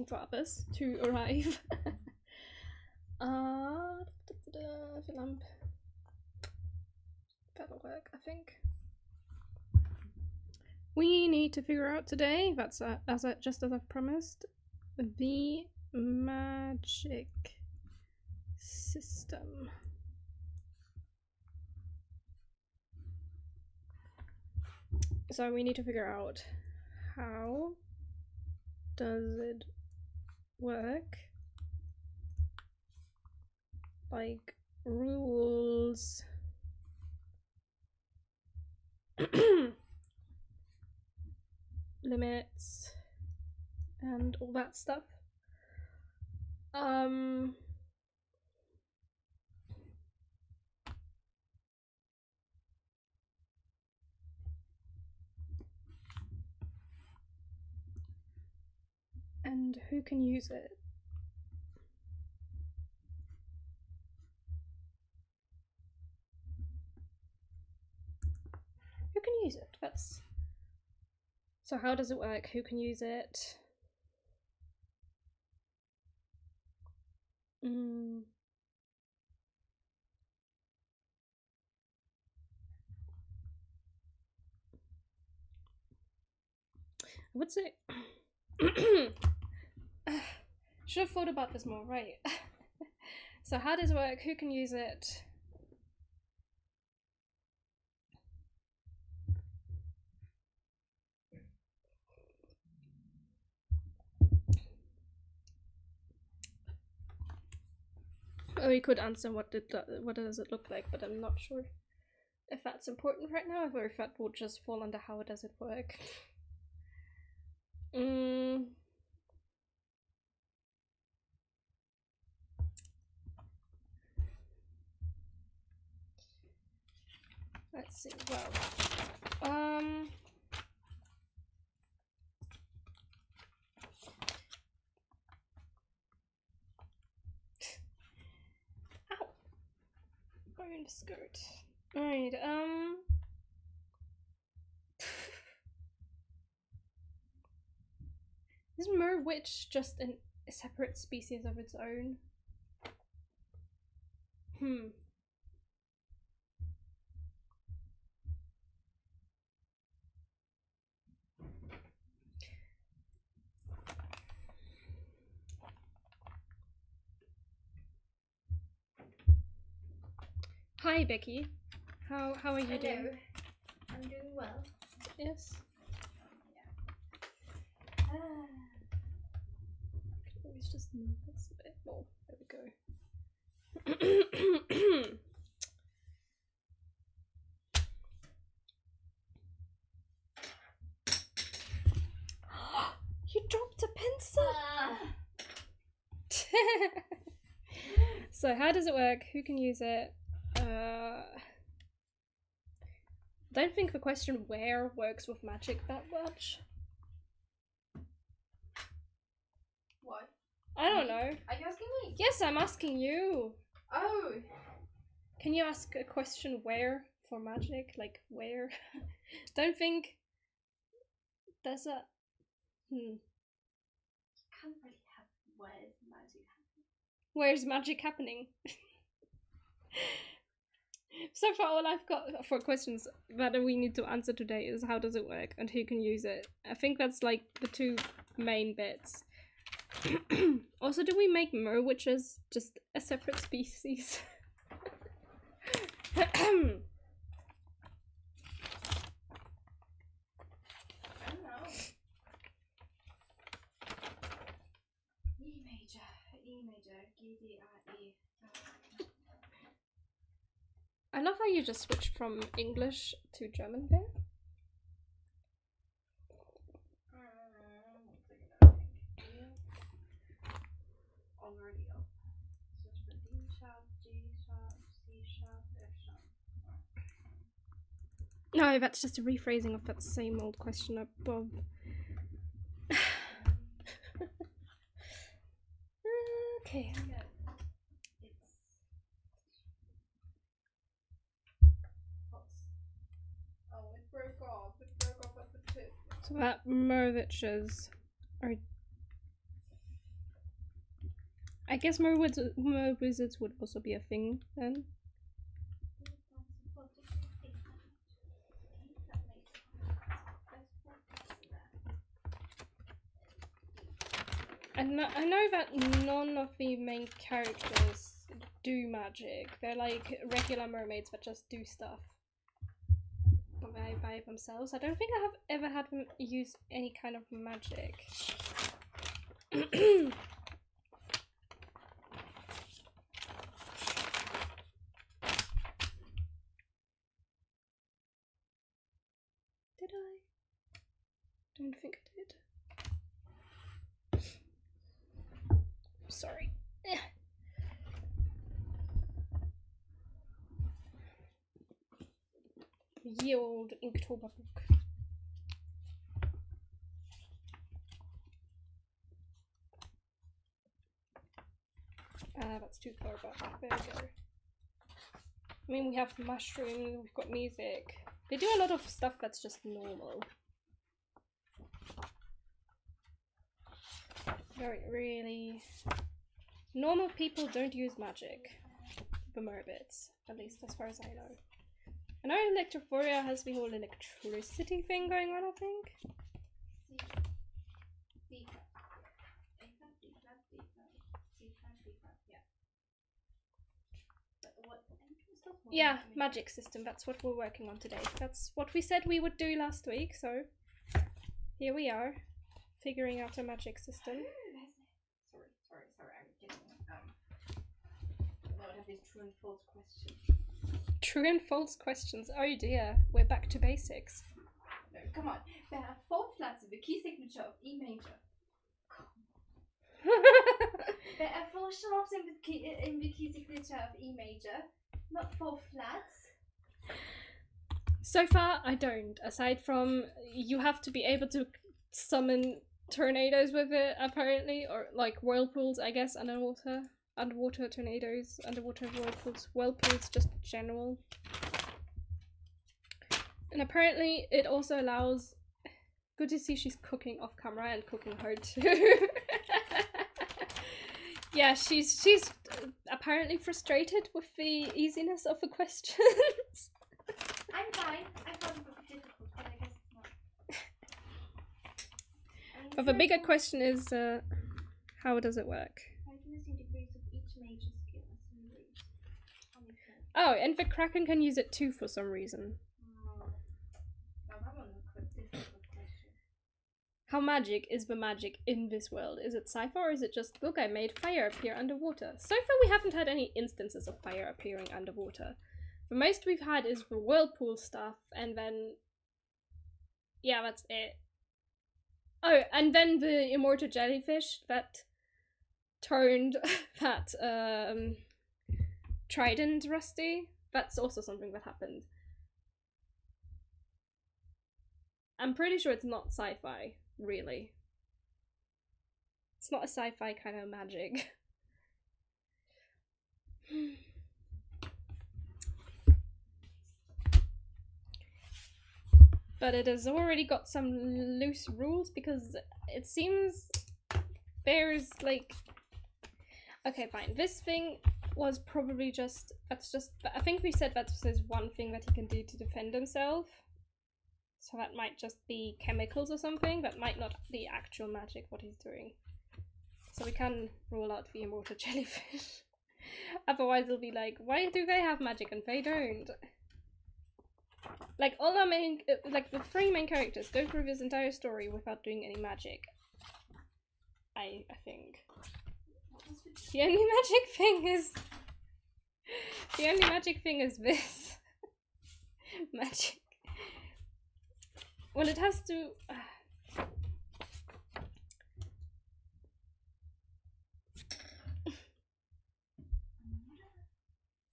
for others to arrive. Lamp. That'll work, I think. We need to figure out today, that's just as I've promised, the magic system. So we need to figure out how does it work, like rules, limits, and all that stuff. And who can use it? Who can use it? That's so how does it work? Who can use it? I would say should have thought about this more, right? So how does it work? Who can use it? Or we could answer what does it look like, but I'm not sure if that's important right now, or if that would just fall under how does it work. Let's see. Well, ow! Going in the skirt. All right. Is Merwitch just a separate species of its own? Hi Becky, how are you doing? I'm doing well. Yes. Yeah. Let's just move this a bit more. There we go. You dropped a pencil. So how does it work? Who can use it? I don't think the question where works with magic that much. What? I don't know. Are you asking me? Yes, I'm asking you. Oh. Can you ask a question where for magic? Like where? Don't think there's a You can't really have where's magic happening. Where's magic happening? So far all I've got for questions that we need to answer today is how does it work and who can use it. I think that's like the two main bits. Also, do we make merwitches just a separate species? I don't know. E major, G-D-R-E. I love how you just switched from English to German there. Already up. Search for D sharp, G sharp, C sharp, F sharp. No, that's just a rephrasing of that same old question above. Okay. Oh, it broke off. It broke off at the tip. So that merwitches are I guess mer wizards would also be a thing then. And I know that none of the main characters do magic. They're like regular mermaids that just do stuff by themselves. I don't think I have ever had them use any kind of magic. Did I? Don't think I did. Sorry. Ye old Inktober book. That's too far back. There we go. I mean, we have mushrooms, we've got music. They do a lot of stuff that's just normal. Don't really... Normal people don't use magic. The Merbits, at least as far as I know. I know Electrophoria has the whole electricity thing going on, I think. Yeah, magic system, that's what we're working on today. That's what we said we would do last week, so here we are, figuring out a magic system. Sorry, I'm getting, now I have these true and false questions. True and false questions, oh dear, we're back to basics. No, come on, there are 4 flats in the key signature of E major. There are 4 sharps in the key signature of E major. Not 4 flats. So far, I don't. Aside from you have to be able to summon tornadoes with it, apparently, or like whirlpools, I guess, underwater. Underwater tornadoes, underwater whirlpools, just general. And apparently, it also allows. Good to see she's cooking off camera and cooking hard too. Yeah, she's apparently frustrated with the easiness of the questions. I'm fine. I thought it would be difficult, but I guess it's not. But the bigger question is, how does it work? Degrees of each major skill. Oh, and the Kraken can use it too for some reason. How magic is the magic in this world? Is it sci-fi or is it just, look, I made fire appear underwater? So far we haven't had any instances of fire appearing underwater. The most we've had is the whirlpool stuff, and then... yeah, that's it. Oh, and then the immortal jellyfish that turned that trident rusty. That's also something that happened. I'm pretty sure it's not sci-fi. Really. It's not a sci-fi kind of magic. But it has already got some loose rules because it seems there's like... Okay, fine. This thing was probably just... That's just... I think we said that there's one thing that he can do to defend himself. So that might just be chemicals or something. That might not be actual magic what he's doing. So we can rule out the immortal jellyfish. Otherwise it'll be like, why do they have magic and they don't? Like all our main, like the 3 main characters go through this entire story without doing any magic. I think. The only magic thing is... The only magic thing is this. Magic. Well, it has to...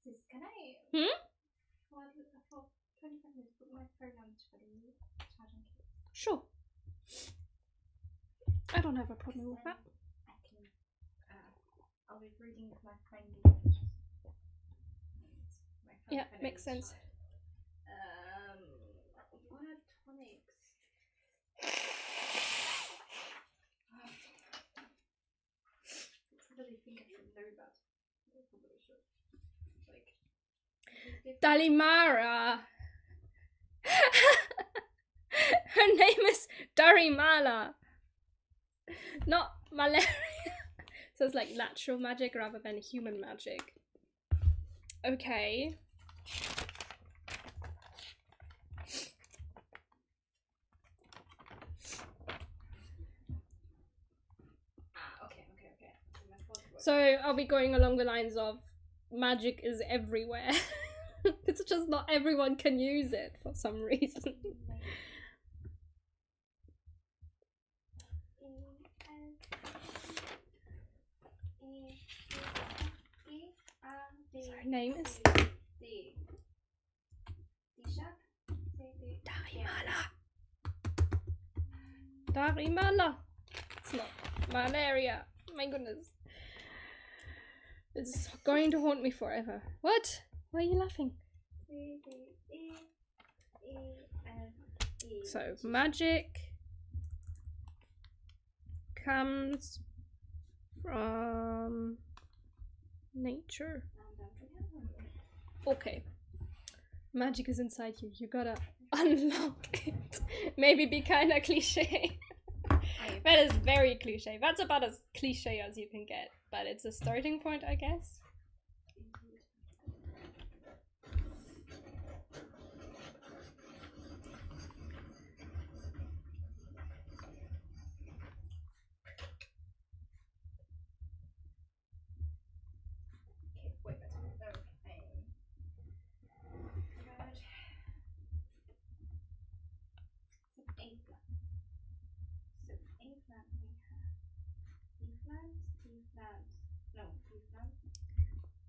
Sis, can I... For 25 minutes, put my phone on for the charging case? Sure. I don't have a problem with that. I can... I'll be reading with my friend. Yeah, makes sense. What are tonics? I really think I should Like, it's different. Dalimara. Her name is Darimala, not malaria. So it's like natural magic rather than human magic. Okay. Okay. So are we going along the lines of magic is everywhere? It's just not everyone can use it for some reason. So her name is Darimala. Darimala. It's not malaria. My goodness. It's going to haunt me forever. What? Why are you laughing? So, magic comes from nature. Okay. Magic is inside you. You gotta unlock it. Maybe be kinda cliche. That is very cliche. That's about as cliche as you can get. But it's a starting point, I guess.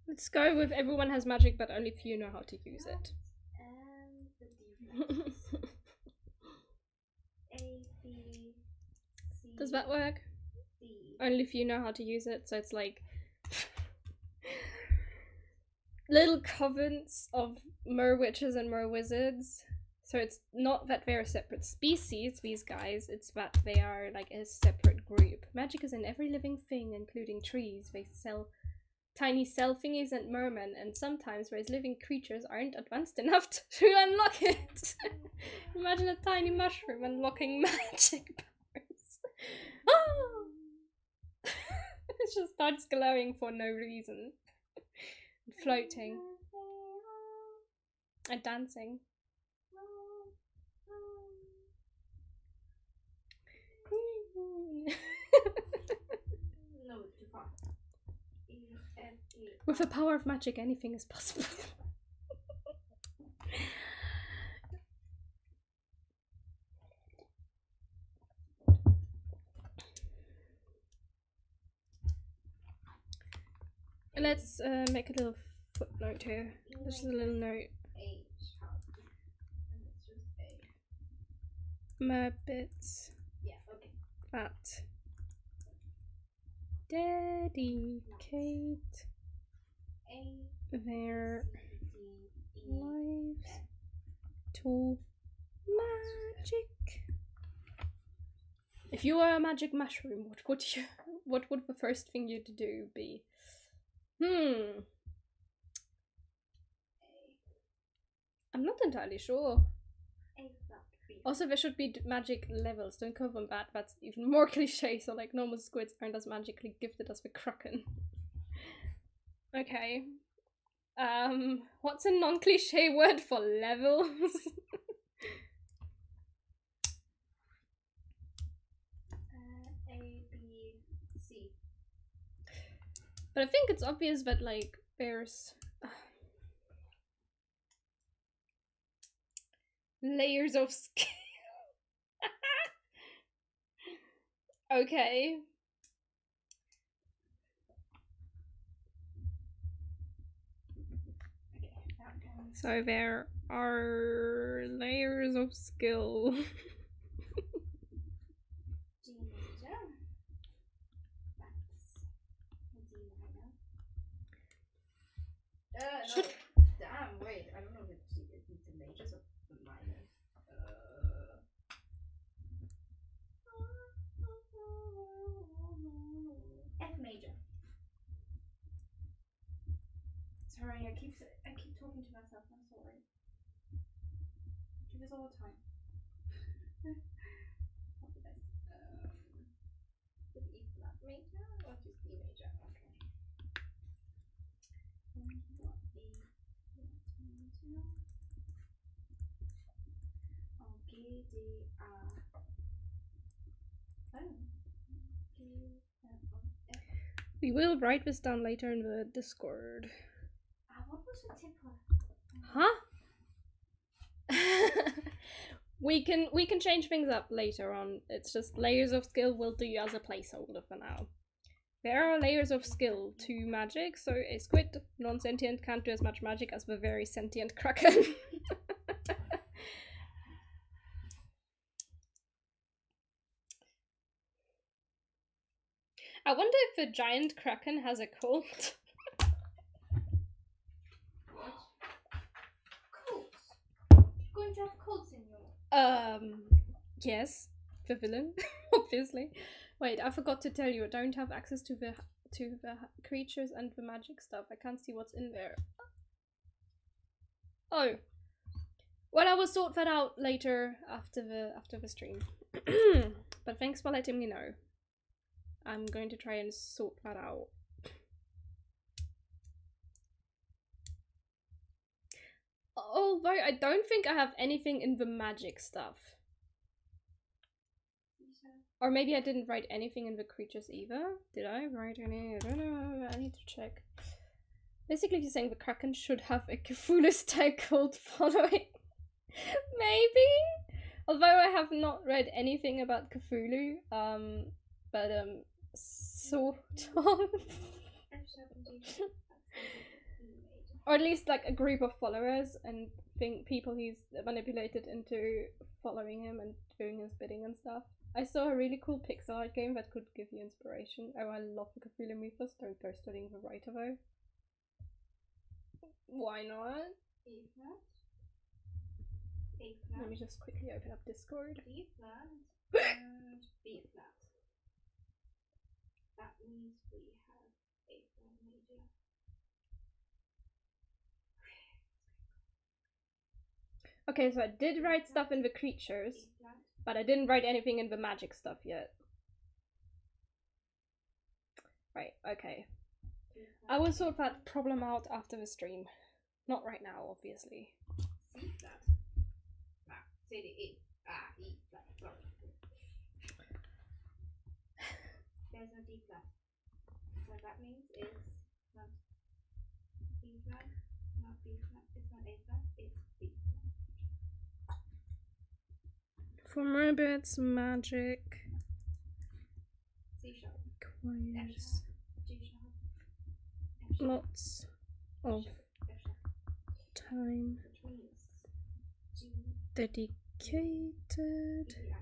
Let's go with everyone has magic, but only few know how to use it. And the A, B, C. Does that work? D. Only few know how to use it, so it's like little covens of mer-witches and mer-wizards. So it's not that they're a separate species, these guys, it's that they are like a separate group. Magic is in every living thing, including trees. They sell tiny cell thingies and mermen, and sometimes those living creatures aren't advanced enough to unlock it. Imagine a tiny mushroom unlocking magic powers. Oh! It just starts glowing for no reason. Floating. And dancing. No, it's too far. With the power of magic, anything is possible. Let's make a little footnote here. Just a little note. Merbits. Yeah, okay. That dedicate their lives to magic. If you were a magic mushroom, what would the first thing you'd do be? I'm not entirely sure. Also, there should be magic levels. Don't call them that. That's even more cliche. So, like, normal squids aren't as magically gifted as the kraken. Okay. What's a non-cliche word for levels? A, B, C. But I think it's obvious that, like, there's layers of skill. Okay. So there are layers of skill. G major. That's D minor. No. Damn, wait. I don't know if it's the majors or the minors. F major. Sorry, I keep talking to myself. I'm sorry. Do this all the time. Not the best. With E flat major or just E major? Okay. Then we got A flat major. Oh, G D A. Oh. G F. We will write this down later in the Discord. What was the tip for? Huh? we can change things up later on. It's just layers of skill will do as a placeholder for now. There are layers of skill to magic, so a squid non-sentient can't do as much magic as the very sentient kraken. I wonder if a giant kraken has a cult. What? Cults? You're going to have cults in your... Yes, the villain, obviously. Wait, I forgot to tell you, I don't have access to the creatures and the magic stuff. I can't see what's in there. Oh. Well, I will sort that out later after the stream. But thanks for letting me know. I'm going to try and sort that out. Although I don't think I have anything in the magic stuff. Or maybe I didn't write anything in the creatures either. Did I write any? I don't know. I need to check. Basically, he's saying the Kraken should have a Cthulhu-style cult following. Maybe? Although I have not read anything about Cthulhu. But sort of. Or at least like a group of followers and people he's manipulated into following him and doing his bidding and stuff. I saw a really cool Pixar art game that could give you inspiration. Oh, I love the Cthulhu mythos. Don't go studying the writer though. Why not? A flat. A flat. Let me just quickly open up Discord. B flat and B flat. That means we have A flat major. Okay, so I did write stuff in the creatures, but I didn't write anything in the magic stuff yet. Right, okay. I will sort that problem out after the stream. Not right now, obviously. C flat. C D E. E flat. Sorry. There's no D flat. What that means is not B flat, not B flat, it's not A flat, it's B flat. For Merbit's magic C sharp. requires G sharp. F sharp. lots of F sharp. time Which means G dedicated E I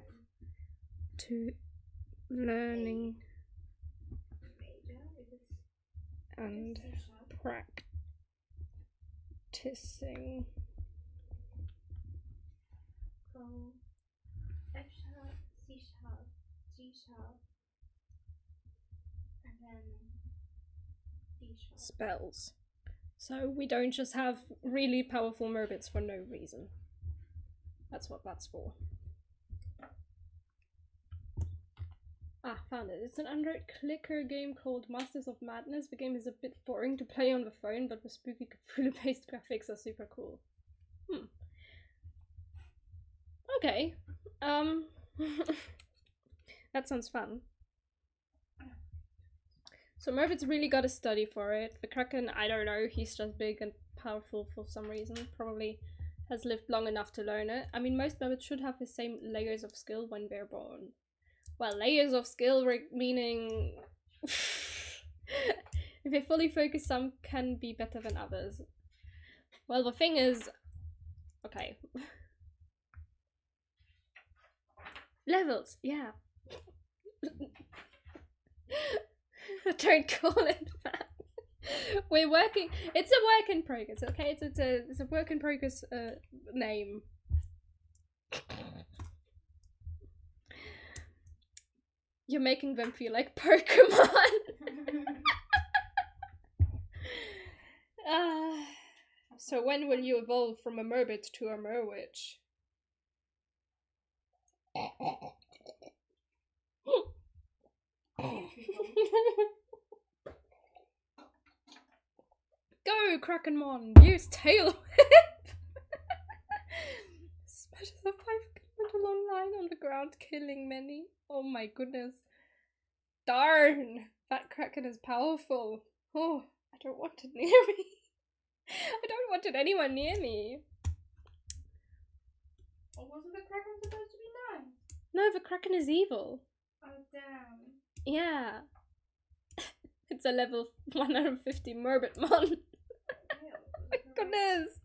to learning major. It is and C sharp. practicing. So F sharp, C sharp, G sharp, and then D sharp. Spells. So we don't just have really powerful Merbits for no reason. That's what that's for. Ah, found it. It's an Android clicker game called Masters of Madness. The game is a bit boring to play on the phone, but the spooky Cthulhu-based graphics are super cool. Okay. That sounds fun. So Merbit's really got to study for it. The Kraken, I don't know, he's just big and powerful for some reason. Probably has lived long enough to learn it. I mean, most Merbits should have the same layers of skill when they're born. Well, layers of skill meaning if they fully focus, some can be better than others. Well, the thing is, okay. Levels, yeah. Don't call it that. We're working. It's a work in progress. Okay, it's a work in progress name. You're making them feel like Pokemon. So when will you evolve from a Merbit to a Merwitch? Go, Krakenmon! Use Tail Whip! Smashes a 5 kilometer long line on the ground, killing many. Oh my goodness. Darn! That Kraken is powerful. Oh, I don't want it near me. I don't want it anywhere near me. Or wasn't the Kraken supposed to be nice? No, the Kraken is evil. Oh, damn. Yeah. It's a level 150 Merbitmon. My goodness.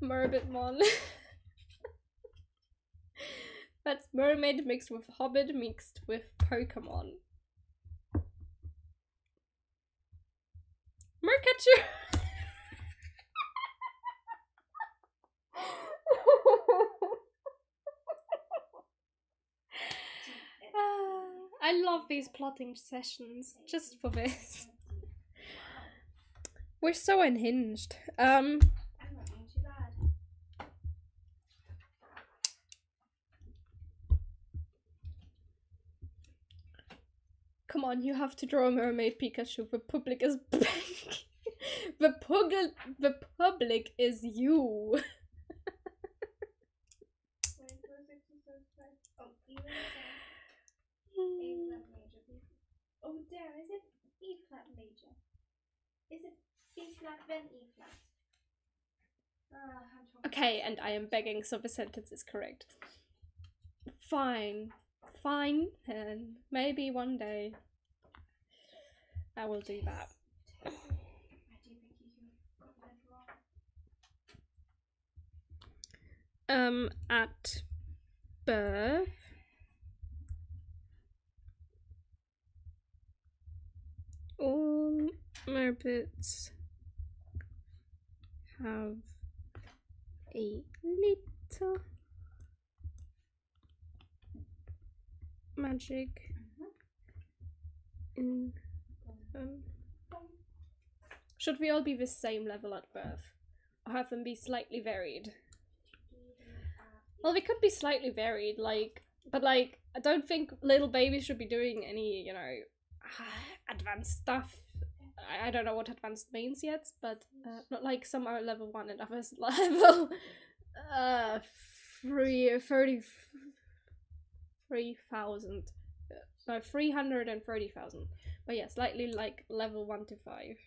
Merbitmon. That's mermaid mixed with hobbit mixed with Pokemon. Mercatcher! I love these plotting sessions just for this. We're so unhinged. I'm not doing too bad. Come on, you have to draw a mermaid Pikachu. The public is begging. The public is you. Oh, damn, is it E flat major? Is it B flat then E flat? Okay, and I am begging, so the sentence is correct. Fine. Fine, and maybe one day I will do that. I do think you got that wrong. At birth, all Merbits have a little magic in them. Should we all be the same level at birth? Or have them be slightly varied? Well, they could be slightly varied, but I don't think little babies should be doing any, advanced stuff. I don't know what advanced means yet, but not like some are level 1 and others level 330,000. No, 330,000. But yeah, slightly like level 1 to 5.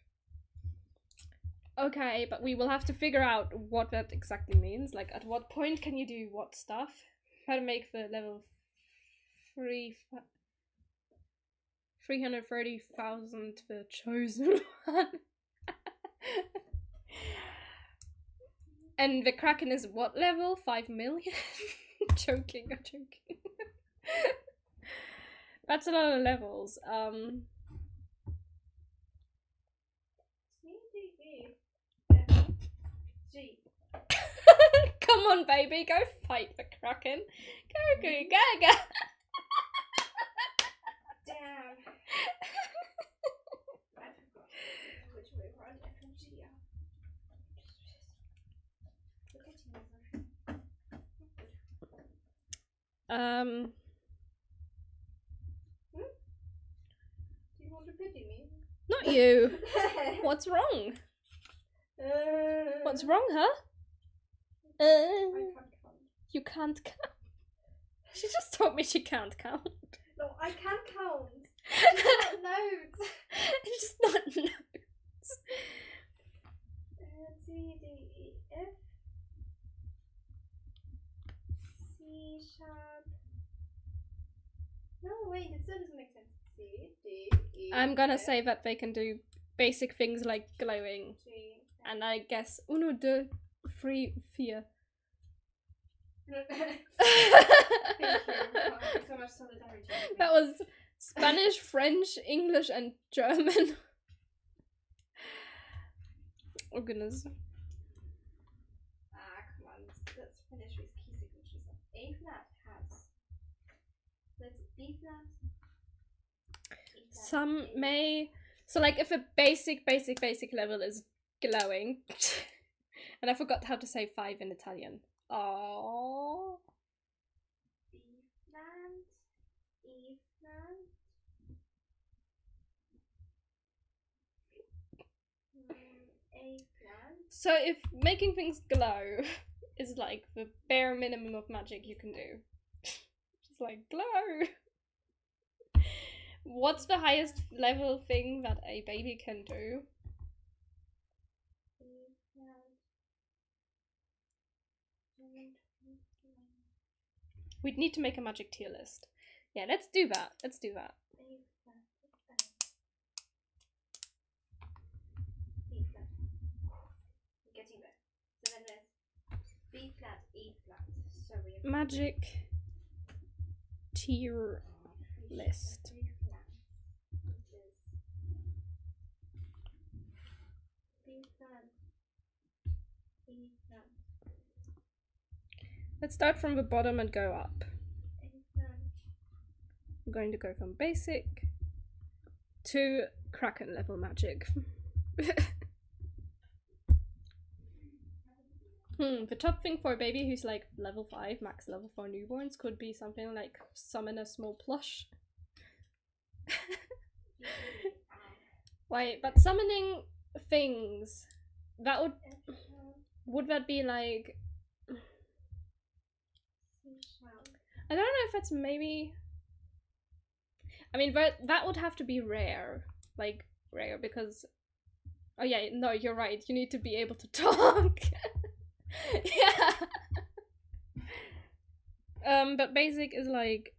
Okay, but we will have to figure out what that exactly means. Like, at what point can you do what stuff? How to make the level 330,000 the chosen one. And the Kraken is what level? 5 million? I'm joking. That's a lot of levels. G. Come on, baby, go fight the Kraken. Go. Damn. I forgot which way around FMG are. Do you want to pity me? Not you. What's wrong? What's wrong, huh? I can't count. You can't count. She just told me she can't count. No, I can count. It's not notes. It's just not notes. C, D, E, F. C sharp. No, wait, it still doesn't make sense. C, D, E. I'm gonna say that they can do basic things like glowing. G. And I guess 1, 2, 3, 4. Thank you. So much solidarity. That was Spanish, French, English, and German. Oh goodness. Come on, let's finish with key signatures. A flat has. Let's B flat. Some may So like if a basic level is glowing, and I forgot how to say 5 in Italian. Oh. B flat, E flat, A flat. So if making things glow is like the bare minimum of magic you can do, just like glow. What's the highest level thing that a baby can do? We'd need to make a magic tier list. Yeah, let's do that. Let's do that. B flat. Getting there. So then there's B flat, E flat. So we have Magic tier list. B flat, which is B flat, E flat, Let's start from the bottom and go up. A flat. I'm going to go from basic to Kraken level magic. The top thing for a baby who's like level 5, max level 4 newborns could be something like summon a small plush. Wait, but summoning things, that would that be like, I don't know if that's maybe, I mean, that would have to be rare, like rare, because, oh yeah, no, you're right, you need to be able to talk. Yeah. But basic is like,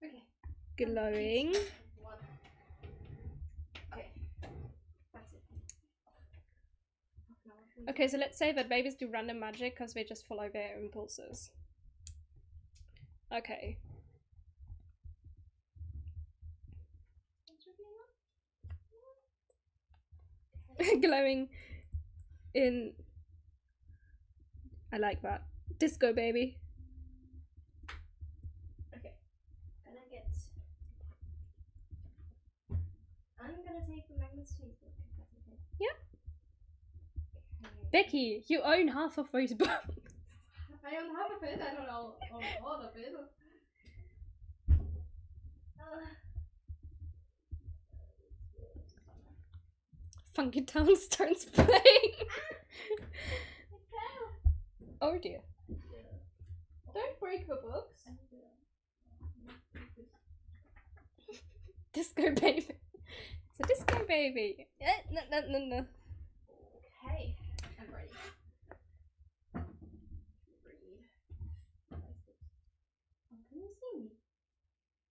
Okay. glowing. Okay. That's it. Okay, so let's say that babies do random magic because they just follow their impulses. Okay. Glowing in, I like that. Disco baby. Okay. I'm gonna take the Magnus cheese book, if that's okay. Yeah. Okay. Becky, you own half of those books. I own half of it, I don't know all of it. Funky Town starts playing. Oh dear. Don't break the books. Disco baby. It's a disco baby. No. Okay, I'm ready. Read. Oh, can you see me?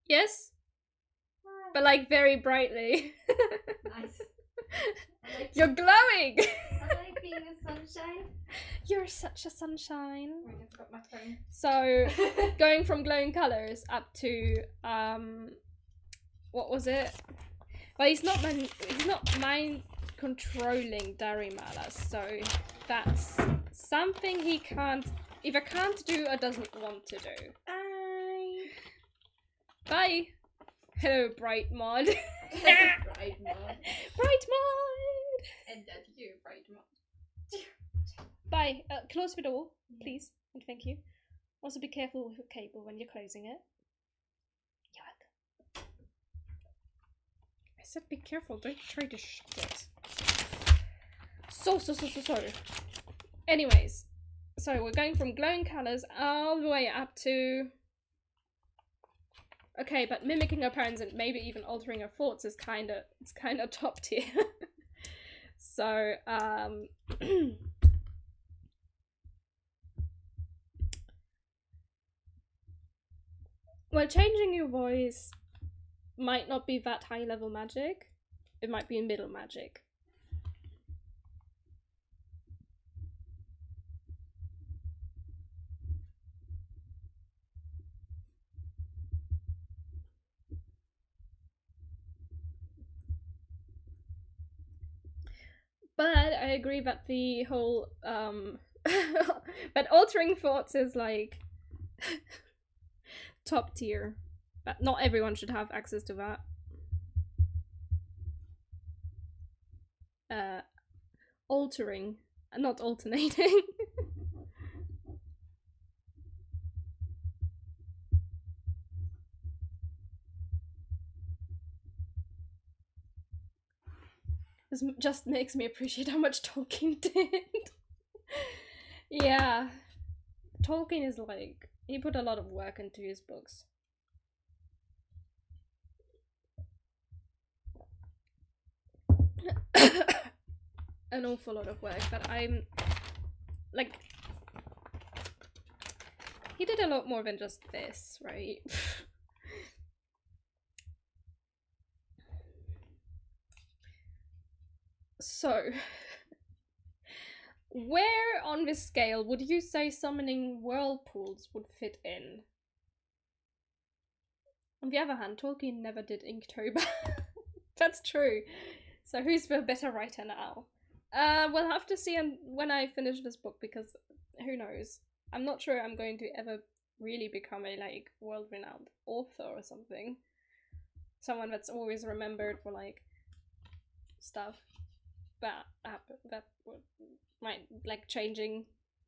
Yes, Hi. but like very brightly. Nice. You're glowing. I like being a sunshine. You're such a sunshine. Wait, I forgot my phone. So going from glowing colors up to what was it? Well, he's not mind controlling Darimala, so that's something he either can't do or doesn't want to do. Bye. Bye. Hello, Bright Mod. Bright mod. Bright Mod. And that's you, Bright mod. Bye. Close the door, please, and thank you. Also, be careful with the cable when you're closing it. You're welcome. I said be careful. Don't try to shut it. So. Anyways, so we're going from glowing colors all the way up to. Okay, but mimicking our parents and maybe even altering our thoughts is kind of top tier. So well, changing your voice might not be that high level magic. It might be middle magic. But I agree that the whole but altering thoughts is like top tier. But not everyone should have access to that. Altering, not alternating. This just makes me appreciate how much Tolkien did. Yeah. Tolkien is like, he put a lot of work into his books. An awful lot of work, but I'm like, he did a lot more than just this, right? So, where on this scale would you say summoning whirlpools would fit in? On the other hand, Tolkien never did Inktober. That's true. So who's the better writer now? We'll have to see when I finish this book, because who knows? I'm not sure I'm going to ever really become a like world-renowned author or something. Someone that's always remembered for like stuff that might like changing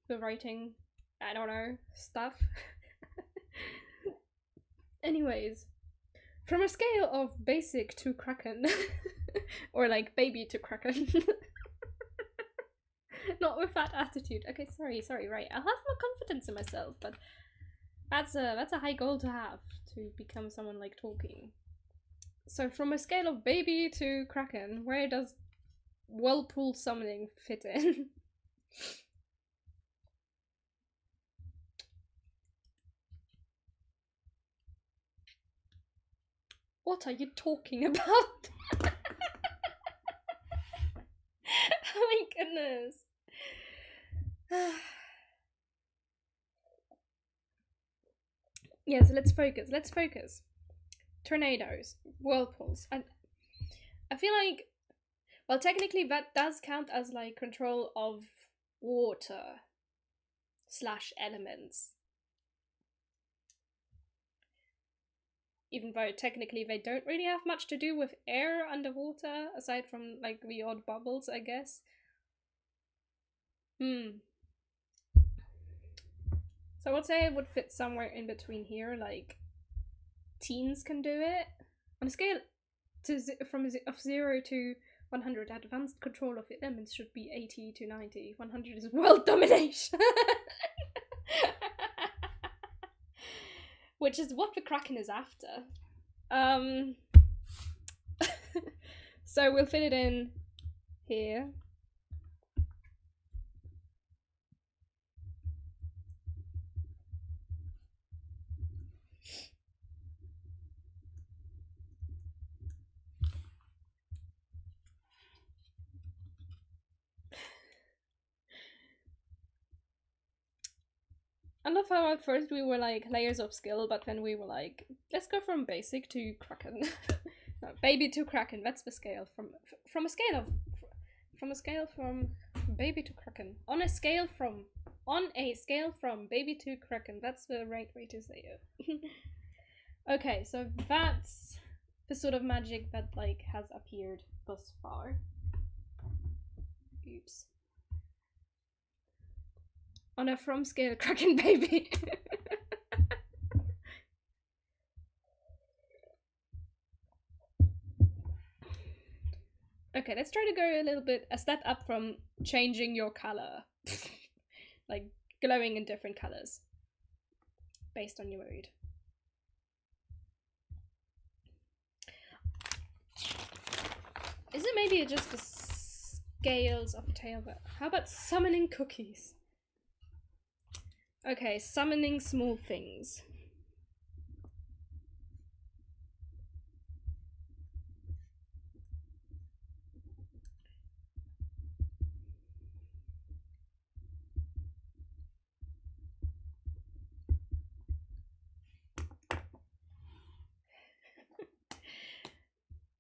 the writing, I don't know, stuff. Anyways, from a scale of basic to Kraken, or like baby to Kraken. Not with that attitude. Okay, sorry, right. I'll have more confidence in myself, but that's a high goal to have, to become someone like Tolkien. So from a scale of baby to Kraken, where does whirlpool summoning fit in? What are you talking about? Oh my goodness. Yes, let's focus. Tornadoes, whirlpools. I feel like, well, technically that does count as like control of water / elements. Even though technically they don't really have much to do with air underwater, aside from like the odd bubbles, I guess. So I would say it would fit somewhere in between here, like teens can do it. On a scale of 0 to 100, advanced control of elements should be 80 to 90. 100 is world domination. Which is what the Kraken is after. So we'll fit it in here. I love how at first we were like layers of skill, but then we were like, let's go from basic to Kraken. No, baby to Kraken. That's the scale from a scale from baby to Kraken. On a scale from baby to Kraken. That's the right way to say it. Okay, so that's the sort of magic that like has appeared thus far. Oops. On a from scale Kraken baby. Okay, let's try to go a step up from changing your color. Like glowing in different colors based on your mood. Is it maybe just the scales of tail? How about summoning cookies? Okay, summoning small things.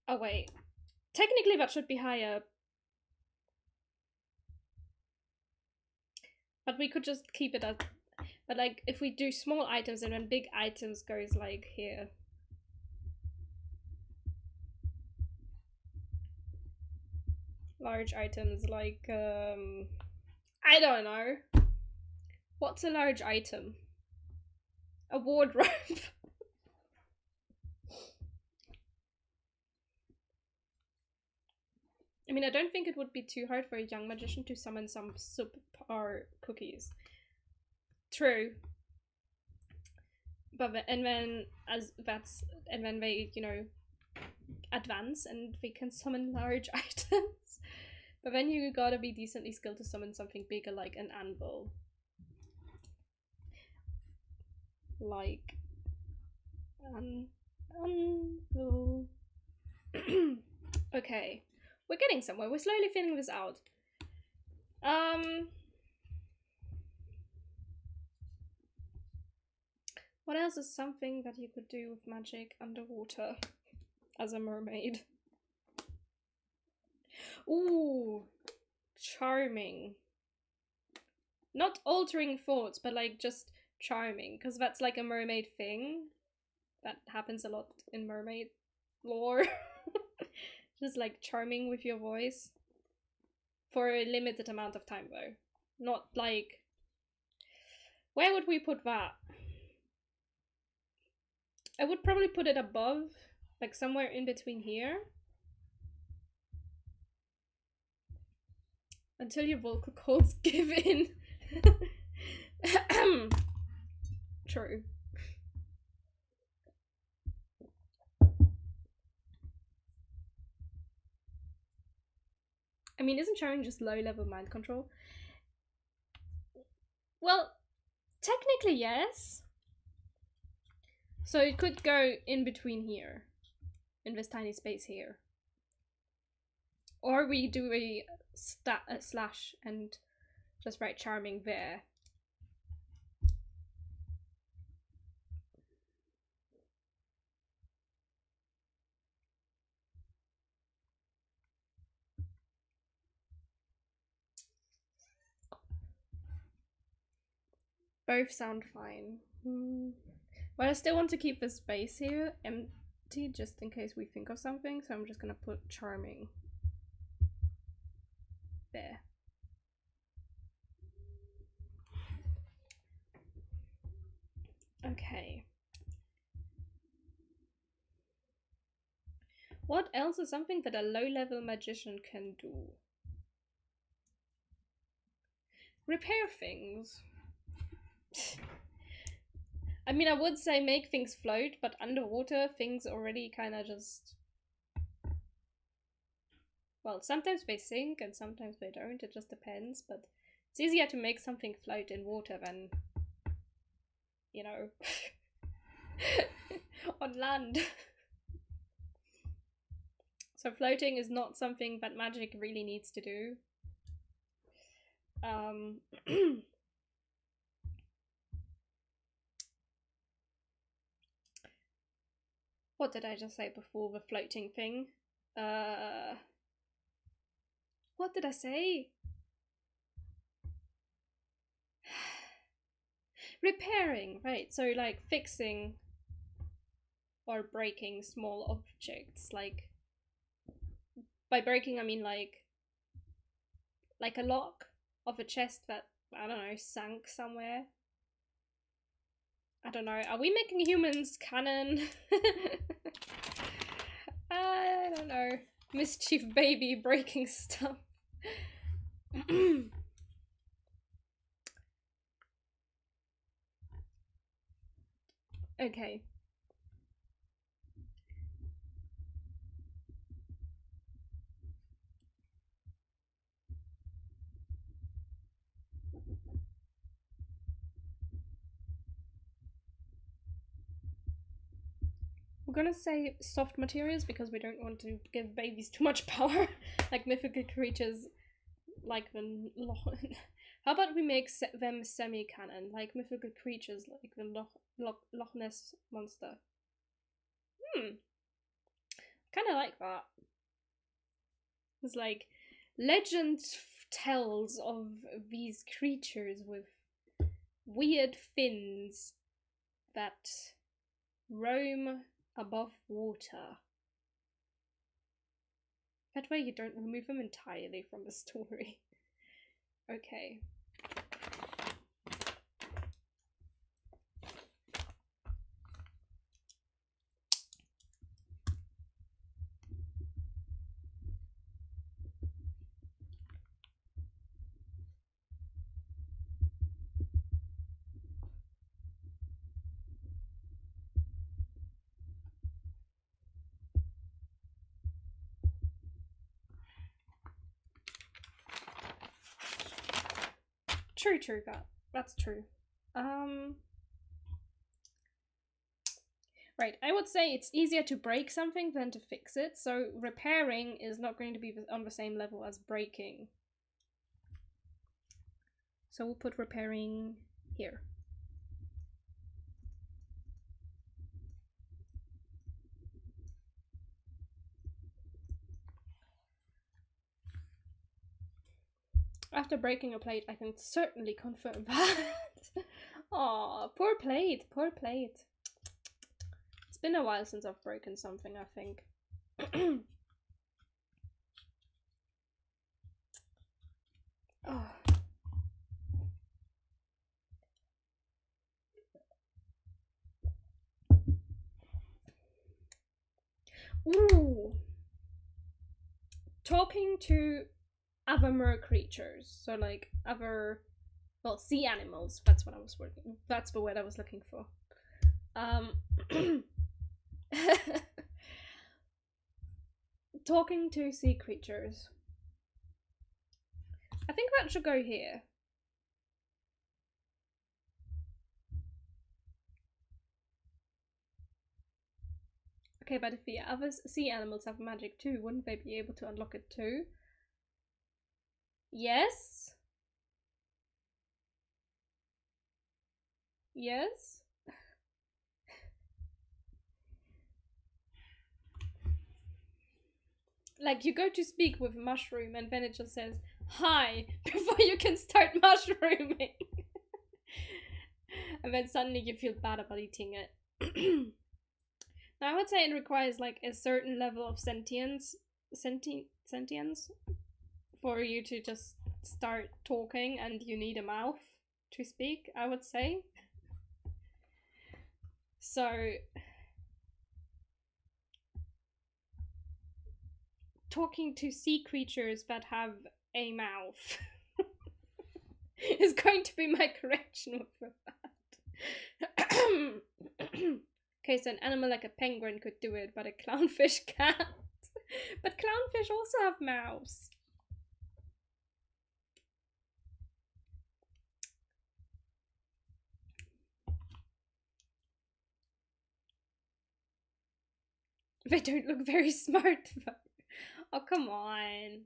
Oh wait, technically that should be higher. But we could just keep it at, but like if we do small items and then big items goes like here. large items like I don't know. What's a large item? A wardrobe. I mean, I don't think it would be too hard for a young magician to summon some soup or cookies. True. But and then they, you know, advance and they can summon large items. But then you gotta be decently skilled to summon something bigger like an anvil. Like an anvil. Okay. We're getting somewhere. We're slowly figuring this out. What else is something that you could do with magic underwater as a mermaid? Ooh, charming. Not altering thoughts, but like just charming, because that's like a mermaid thing. That happens a lot in mermaid lore. Just like charming with your voice. For a limited amount of time though. Not like... Where would we put that? I would probably put it above, like somewhere in between here. Until your vocal cords give in. True. I mean, isn't charming just low-level mind control? Well, technically yes. So it could go in between here, in this tiny space here. Or we do a slash and just write charming there. Both sound fine. But I still want to keep the space here empty just in case we think of something, so I'm just gonna put charming there. Okay. What else is something that a low-level magician can do? Repair things. I mean, I would say make things float, but underwater things already kind of just... Well, sometimes they sink and sometimes they don't, it just depends, but it's easier to make something float in water than, you know, on land. So floating is not something that magic really needs to do. What did I just say before the floating thing? What did I say? Repairing, right? So like fixing or breaking small objects. Like, by breaking I mean like a lock of a chest that, I don't know, sank somewhere. I don't know. Are we making humans canon? I don't know. Mischief baby breaking stuff. Okay. We're gonna say soft materials because we don't want to give babies too much power. Like mythical creatures like the how about we make them semi-canon, like mythical creatures like the Loch Ness monster. Kind of like that. It's like legend tells of these creatures with weird fins that roam above water. That way you don't remove them entirely from the story. Okay. True, that's true. Right, I would say it's easier to break something than to fix it, so repairing is not going to be on the same level as breaking. So we'll put repairing here. After breaking a plate, I can certainly confirm that. Aw, poor plate, poor plate. It's been a while since I've broken something, I think. Oh. Ooh. Talking to other mer creatures, so like other, well, sea animals. That's what I was working. That's the word I was looking for. Talking to sea creatures. I think that should go here. Okay, but if the other sea animals have magic too, wouldn't they be able to unlock it too? Yes? Yes? Like, you go to speak with mushroom and then it just says, hi, before you can start mushrooming. And then suddenly you feel bad about eating it. Now, I would say it requires like a certain level of sentience for you to just start talking, and you need a mouth to speak, I would say. So talking to sea creatures that have a mouth is going to be my correction for that. Okay, so an animal like a penguin could do it, but a clownfish can't. But clownfish also have mouths. They don't look very smart, but oh, come on.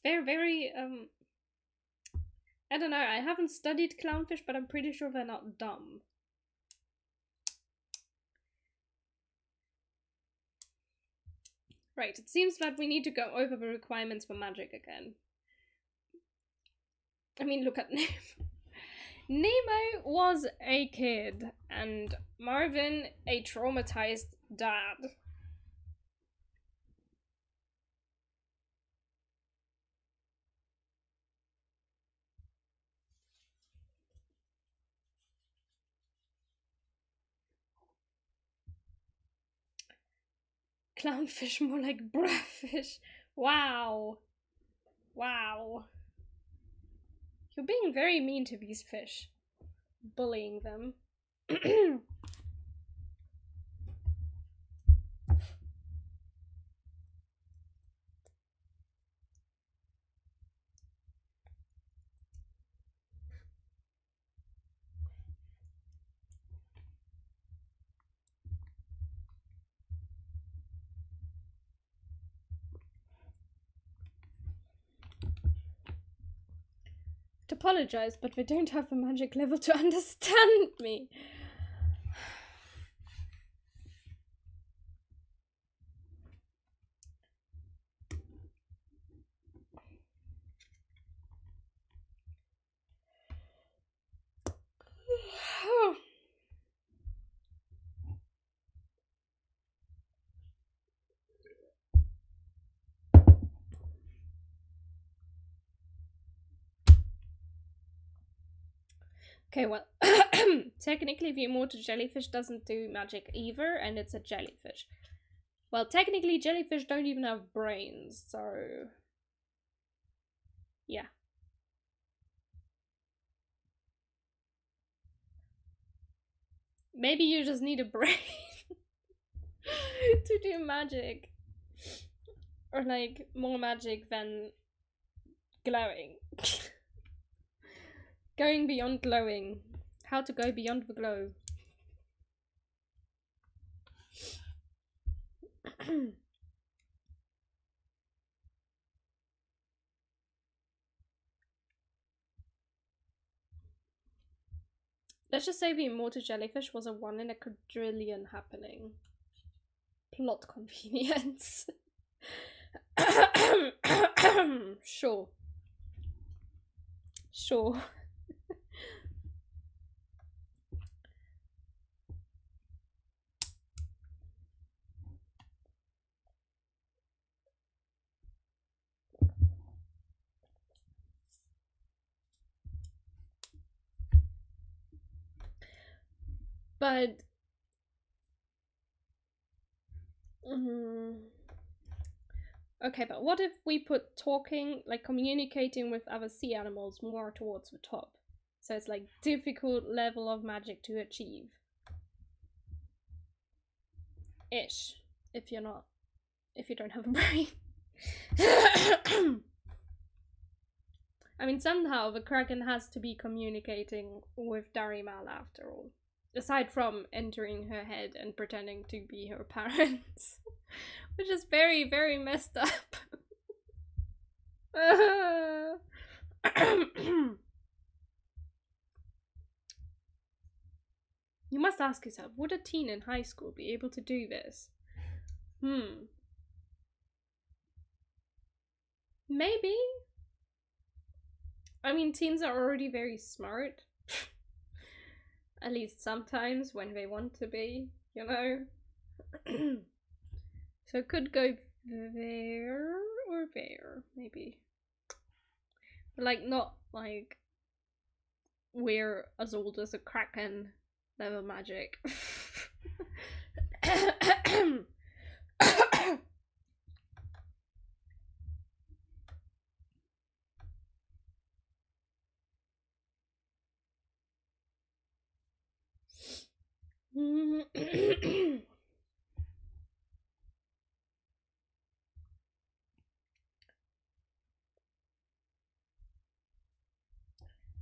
They're very, I don't know, I haven't studied clownfish, but I'm pretty sure they're not dumb. Right, it seems that we need to go over the requirements for magic again. I mean, look at Nemo. Nemo was a kid, and Marvin a traumatized dad. Clownfish, more like brahfish. Wow. Wow. You're being very mean to these fish. Bullying them. To apologize, but they don't have the magic level to understand me. Okay, well, technically the immortal jellyfish doesn't do magic either, and it's a jellyfish. Well, technically jellyfish don't even have brains, so... yeah. Maybe you just need a brain to do magic. Or like, more magic than glowing. Going beyond glowing. How to go beyond the glow. Let's just say the immortal jellyfish was a 1 in a quadrillion happening. Plot convenience. Sure. Sure. But okay, but what if we put talking, like communicating with other sea animals, more towards the top? So it's like difficult level of magic to achieve. Ish. If you don't have a brain. I mean, somehow the Kraken has to be communicating with Darimal after all. Aside from entering her head and pretending to be her parents. Which is very, very messed up. You must ask yourself, would a teen in high school be able to do this? Maybe. I mean, teens are already very smart. At least sometimes when they want to be, you know? So it could go there or there, maybe. But like, not like we're as old as a Kraken level magic.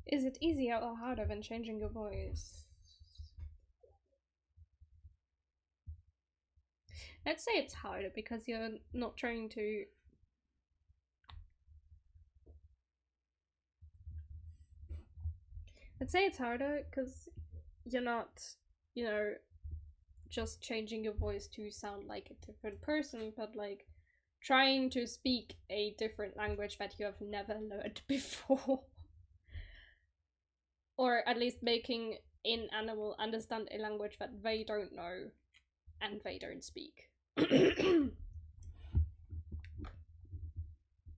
Is it easier or harder than changing your voice? Let's say it's harder because you're not trying to... Let's say it's harder because you're not, you know, just changing your voice to sound like a different person, but like trying to speak a different language that you have never learned before. Or at least making an animal understand a language that they don't know and they don't speak.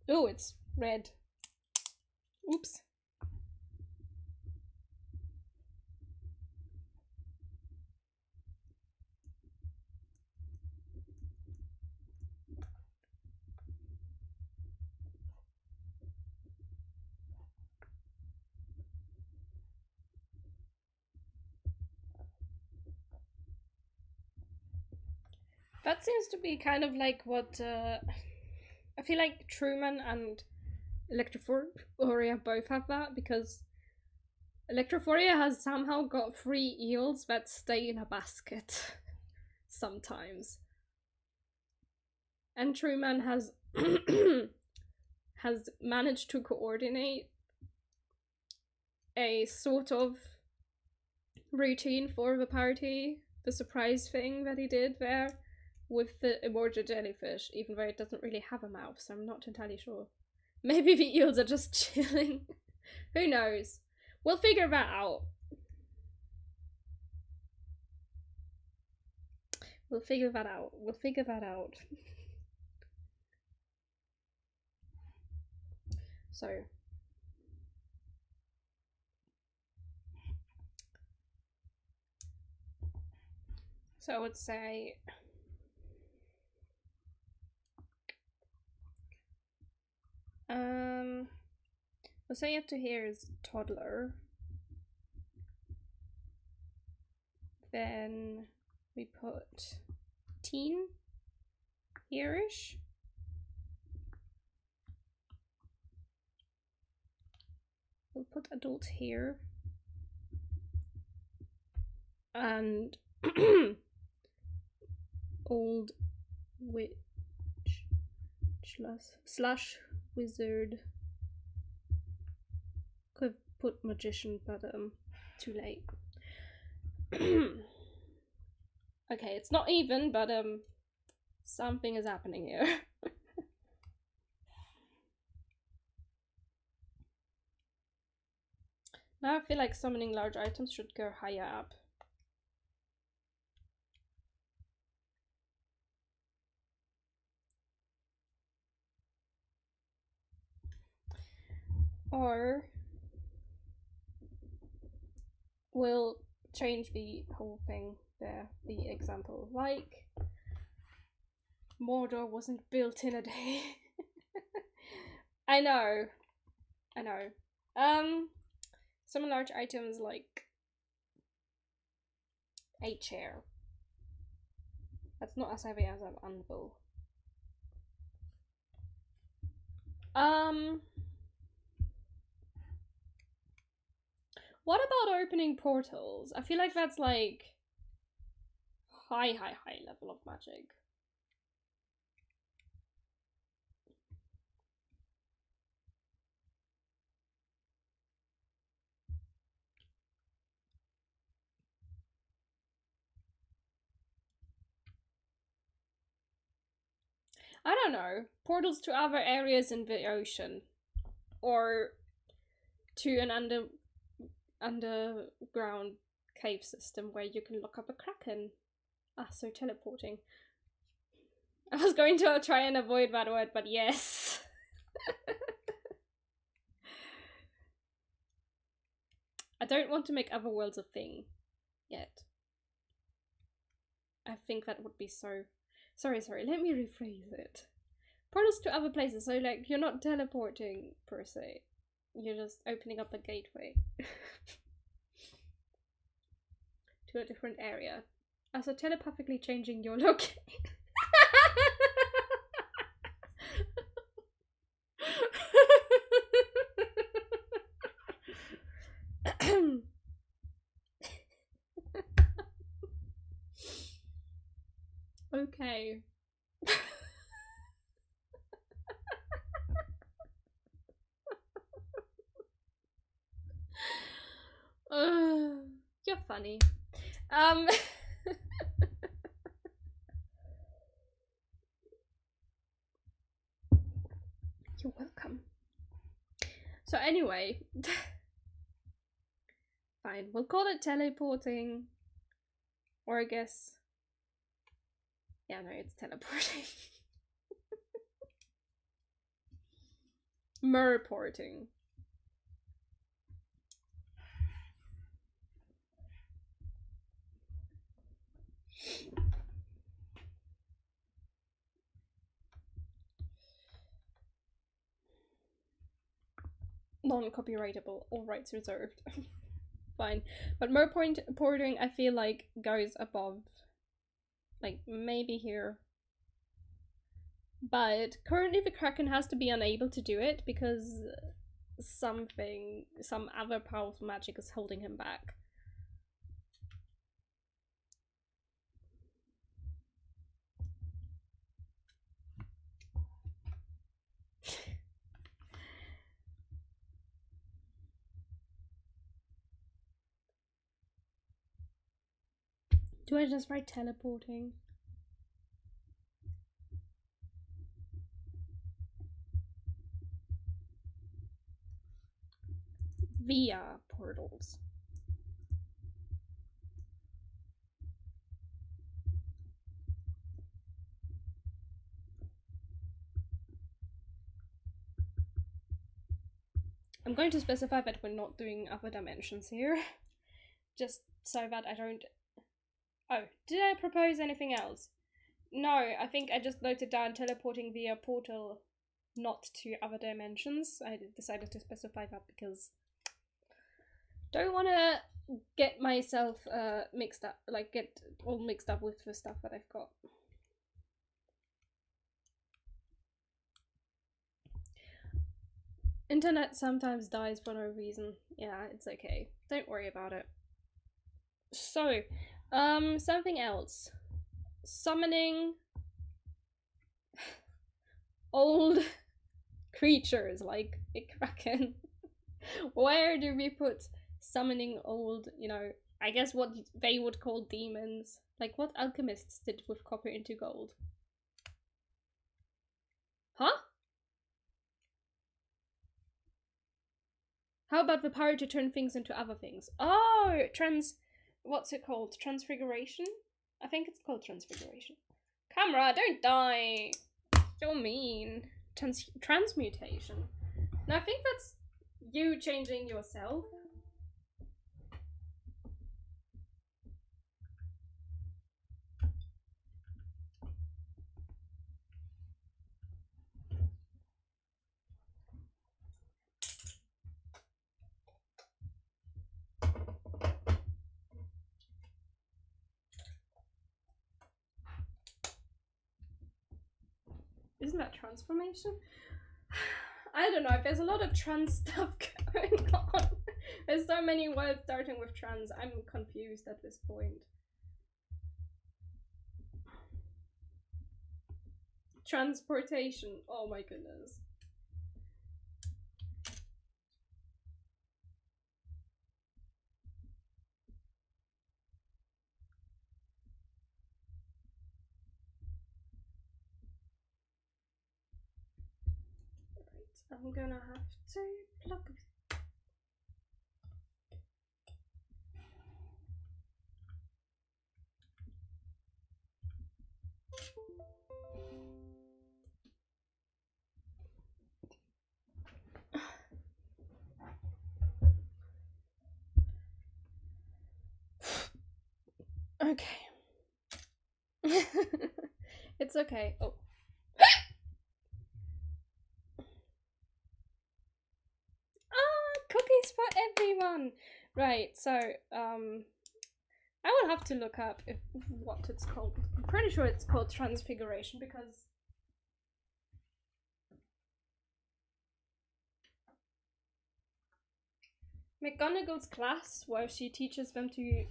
Oh, it's red. Oops. That seems to be kind of like what I feel like Truman and Electrophoria both have that, because Electrophoria has somehow got 3 eels that stay in a basket sometimes. And Truman has has managed to coordinate a sort of routine for the party, the surprise thing that he did there with the immortal jellyfish, even though it doesn't really have a mouth, so I'm not entirely sure. Maybe the eels are just chilling. Who knows? We'll figure that out. We'll figure that out. We'll figure that out. So. So I would say we'll say up to here is toddler. Then we put teen here-ish. We'll put adult here. And old witch slash wizard. Could put magician, but too late. Okay, it's not even, but something is happening here. Now I feel like summoning large items should go higher up. Or we'll change the whole thing there, the example. Like, Mordor wasn't built in a day. I know. Some large items like a chair. That's not as heavy as an anvil. What about opening portals? I feel like that's like high level of magic. I don't know. Portals to other areas in the ocean. Or to an underground cave system where you can look up a kraken. Ah, so teleporting. I was going to try and avoid that word, but yes. I don't want to make other worlds a thing yet. I think that would be so... Sorry, let me rephrase it. Portals to other places, so like you're not teleporting per se. You're just opening up a gateway to a different area. Also telepathically changing your location. Okay. You're funny. You're welcome. So anyway, fine, we'll call it teleporting. Or I guess... Yeah, no, it's teleporting. Merporting. Non-copyrightable, all rights reserved. Fine. But merporting, I feel like, goes above. Like, maybe here. But currently the Kraken has to be unable to do it because some other powerful magic is holding him back. Do I just write teleporting? Via portals. I'm going to specify that we're not doing other dimensions here, just so that I don't Oh, did I propose anything else? No, I think I just noted down teleporting via portal, not to other dimensions. I decided to specify that because don't want to get myself mixed up, like get all mixed up with the stuff that I've got. Internet sometimes dies for no reason. Yeah, it's okay. Don't worry about it. So, something else. Summoning old creatures like a kraken. Where do we put summoning old, I guess what they would call demons? Like what alchemists did with copper into gold. Huh? How about the power to turn things into other things? Oh, what's it called? Transfiguration? I think it's called transfiguration. Camera, don't die! So mean. Transmutation. No, I think that's you changing yourself. Isn't that transformation? I don't know, there's a lot of trans stuff going on. There's so many words starting with trans, I'm confused at this point. Transportation, oh my goodness. Right, I'm gonna have to plug. Okay. It's okay. Oh. Cookies for everyone! Right, so, I will have to look up what it's called. I'm pretty sure it's called transfiguration because McGonagall's class, where she teaches them to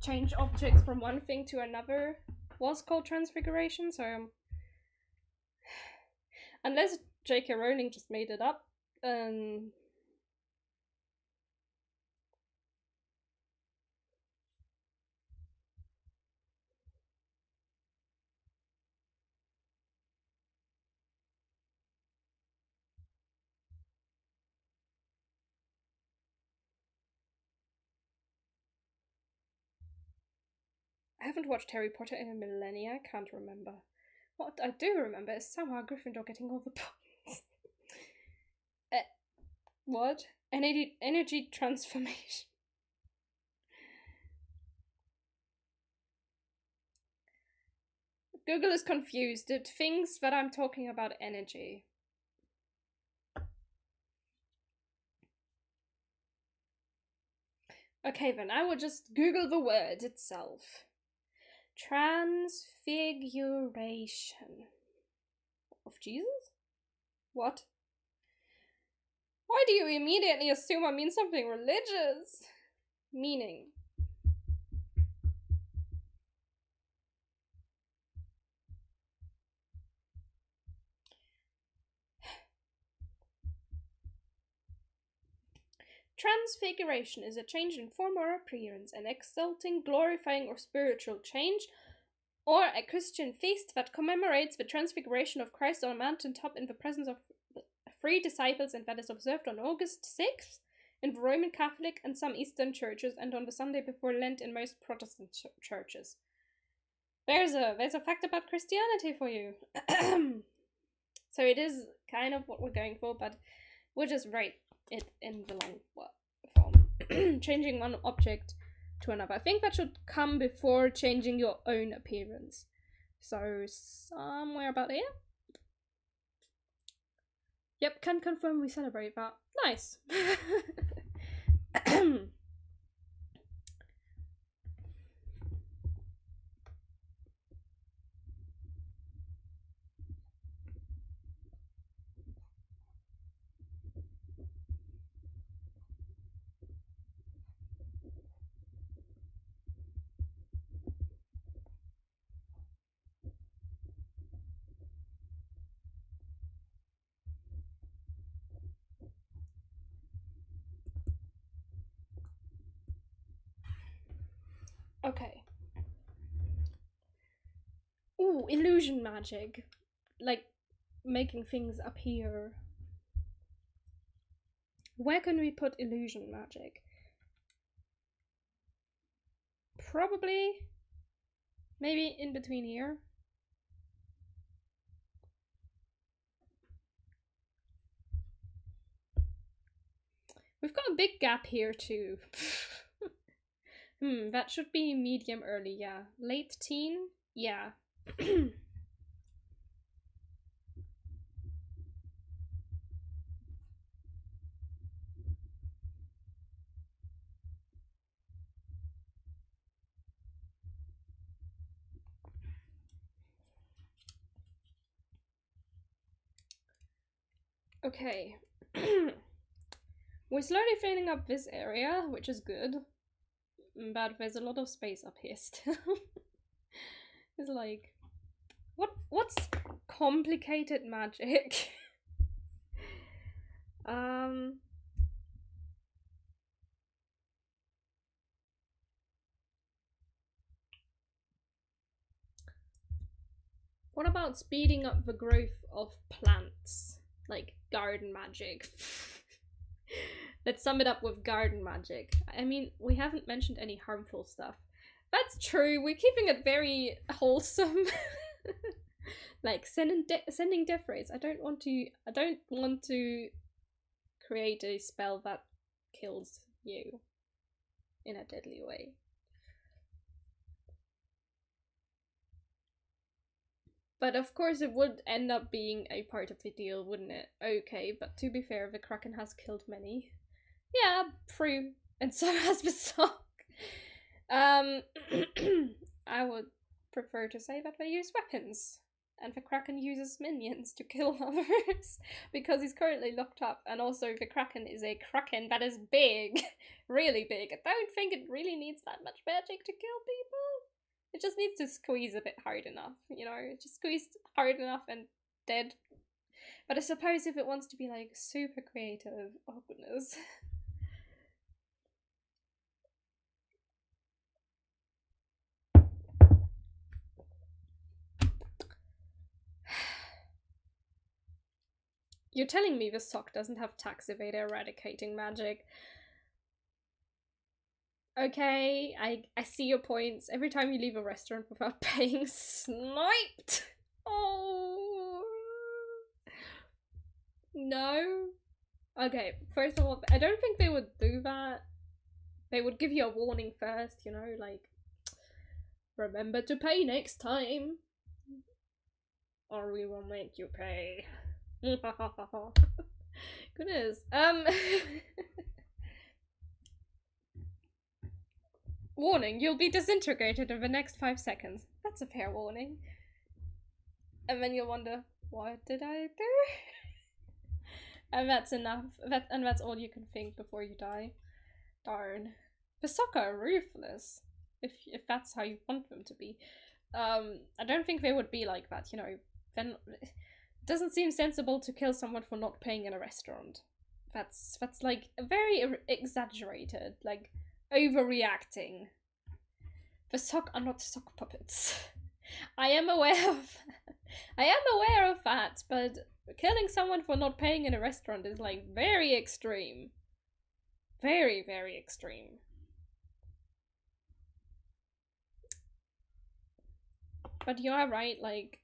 change objects from one thing to another, was called transfiguration, so unless J.K. Rowling just made it up, I haven't watched Harry Potter in a millennia, I can't remember. What I do remember is somehow Gryffindor getting all the points. What? Energy transformation. Google is confused. It thinks that I'm talking about energy. Okay then, I will just Google the word itself. Transfiguration. Of Jesus? What? Why do you immediately assume I mean something religious? Meaning. Transfiguration is a change in form or appearance, an exalting, glorifying, or spiritual change, or a Christian feast that commemorates the transfiguration of Christ on a mountaintop in the presence of 3 disciples, and that is observed on August 6th in the Roman Catholic and some Eastern churches, and on the Sunday before Lent in most Protestant churches. There's a fact about Christianity for you. So it is kind of what we're going for, but we'll just write it in the long form. Changing one object to another. I think that should come before changing your own appearance. So somewhere about here. Yep, can confirm we celebrate that. Nice. Okay. Ooh, illusion magic. Like, making things appear. Where can we put illusion magic? Probably, maybe in between here. We've got a big gap here too. That should be medium early, yeah. Late teen? Yeah. Okay. We're slowly filling up this area, which is good. But there's a lot of space up here still. It's like, what's complicated magic? What about speeding up the growth of plants? Like garden magic. Let's sum it up with garden magic. I mean, we haven't mentioned any harmful stuff. That's true, we're keeping it very wholesome. Like sending death rays. I don't want to create a spell that kills you in a deadly way. But of course it would end up being a part of the deal, wouldn't it? Okay, but to be fair, the Kraken has killed many. Yeah, true. And so has the sock. I would prefer to say that they use weapons. And the Kraken uses minions to kill others. Because he's currently locked up. And also the Kraken is a Kraken that is big. Really big. I don't think it really needs that much magic to kill people. It just needs to squeeze a bit hard enough, you know? Just squeezed hard enough and dead. But I suppose if it wants to be like super creative, oh goodness. You're telling me the sock doesn't have tax evader eradicating magic. Okay, I see your points. Every time you leave a restaurant without paying, sniped! Oh. No. Okay, first of all, I don't think they would do that. They would give you a warning first, you know, like, remember to pay next time. Or we will make you pay. Goodness. Warning, you'll be disintegrated in the next 5 seconds. That's a fair warning. And then you'll wonder, what did I do? And that's enough. And that's all you can think before you die. Darn. The Sokka are ruthless. If that's how you want them to be. I don't think they would be like that, you know. Then it doesn't seem sensible to kill someone for not paying in a restaurant. That's like very exaggerated, like overreacting. The sock are not sock puppets. I am aware of that, but killing someone for not paying in a restaurant is like very extreme. Very, very extreme. But you are right, like,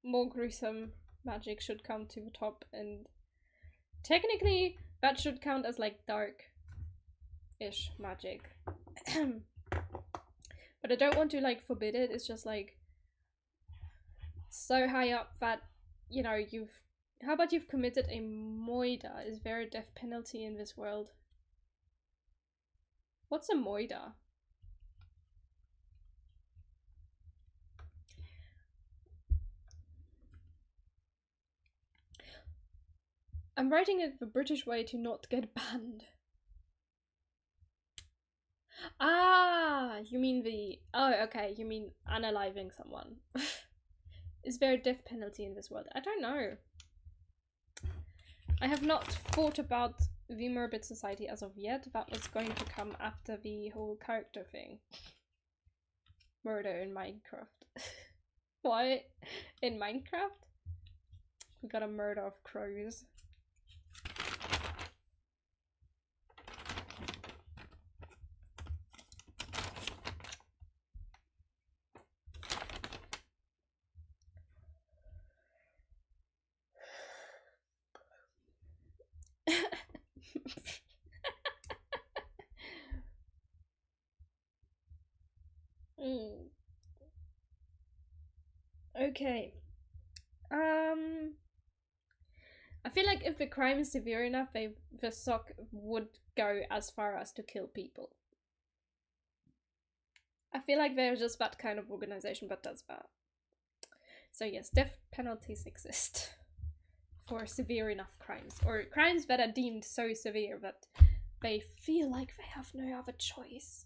more gruesome magic should come to the top, and technically that should count as like dark-ish magic. But I don't want to like forbid it. It's just like so high up that, you know, how about you've committed a moida? Is there a death penalty in this world? What's a moida? I'm writing it the British way to not get banned. Ah, you mean oh, okay, you mean unaliving someone. Is there a death penalty in this world? I don't know. I have not thought about the Merbit Society as of yet. That was going to come after the whole character thing. Murder in Minecraft. What? In Minecraft? We got a murder of crows. Okay. I feel like if the crime is severe enough, the SOC would go as far as to kill people. I feel like they're just that kind of organization, but that's bad. So yes, death penalties exist for severe enough crimes, or crimes that are deemed so severe that they feel like they have no other choice.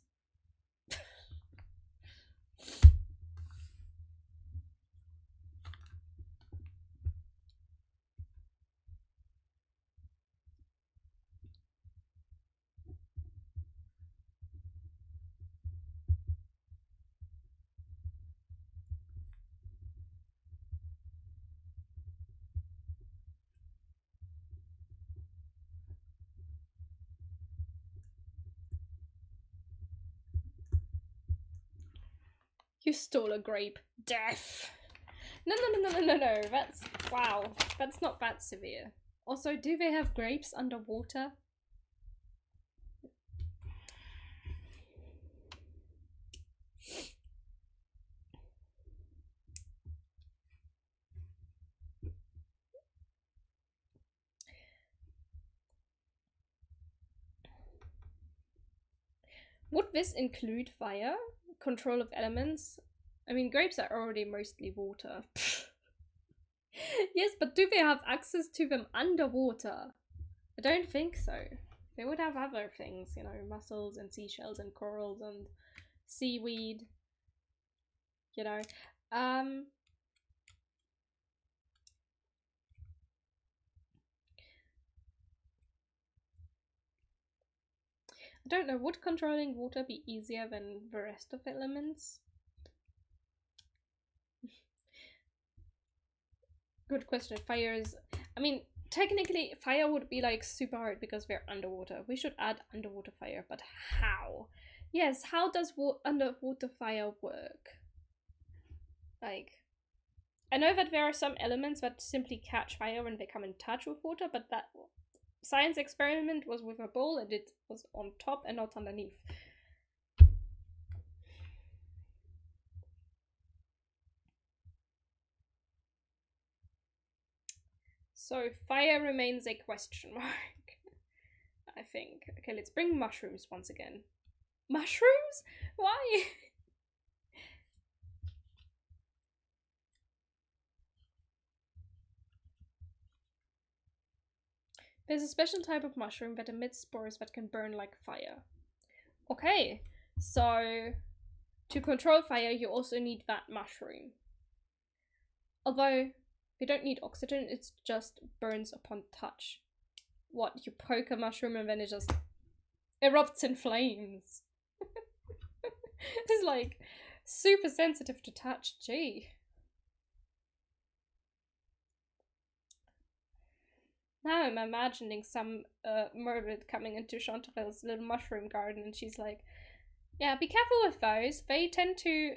You stole a grape. Death. No. That's, wow. That's not that severe. Also, do they have grapes underwater? Would this include fire? Control of elements? I mean, grapes are already mostly water. Yes, but do they have access to them underwater? I don't think so. They would have other things, you know, mussels and seashells and corals and seaweed. You know. I don't know, would controlling water be easier than the rest of the elements? Good question. Fire is, I mean, technically fire would be like super hard because we're underwater. We should add underwater fire, but how? Yes, how does underwater fire work? Like, I know that there are some elements that simply catch fire when they come in touch with water, but that science experiment was with a bowl and it was on top and not underneath. So fire remains a question mark, I think. Okay, let's bring mushrooms once again. Mushrooms? Why? There's a special type of mushroom that emits spores that can burn like fire. Okay, so to control fire, you also need that mushroom. Although you don't need oxygen, it just burns upon touch. What, you poke a mushroom and then it just erupts in flames? It's like super sensitive to touch, gee. Now I'm imagining some Merbit coming into Chanterelle's little mushroom garden and she's like, yeah, be careful with those. They tend to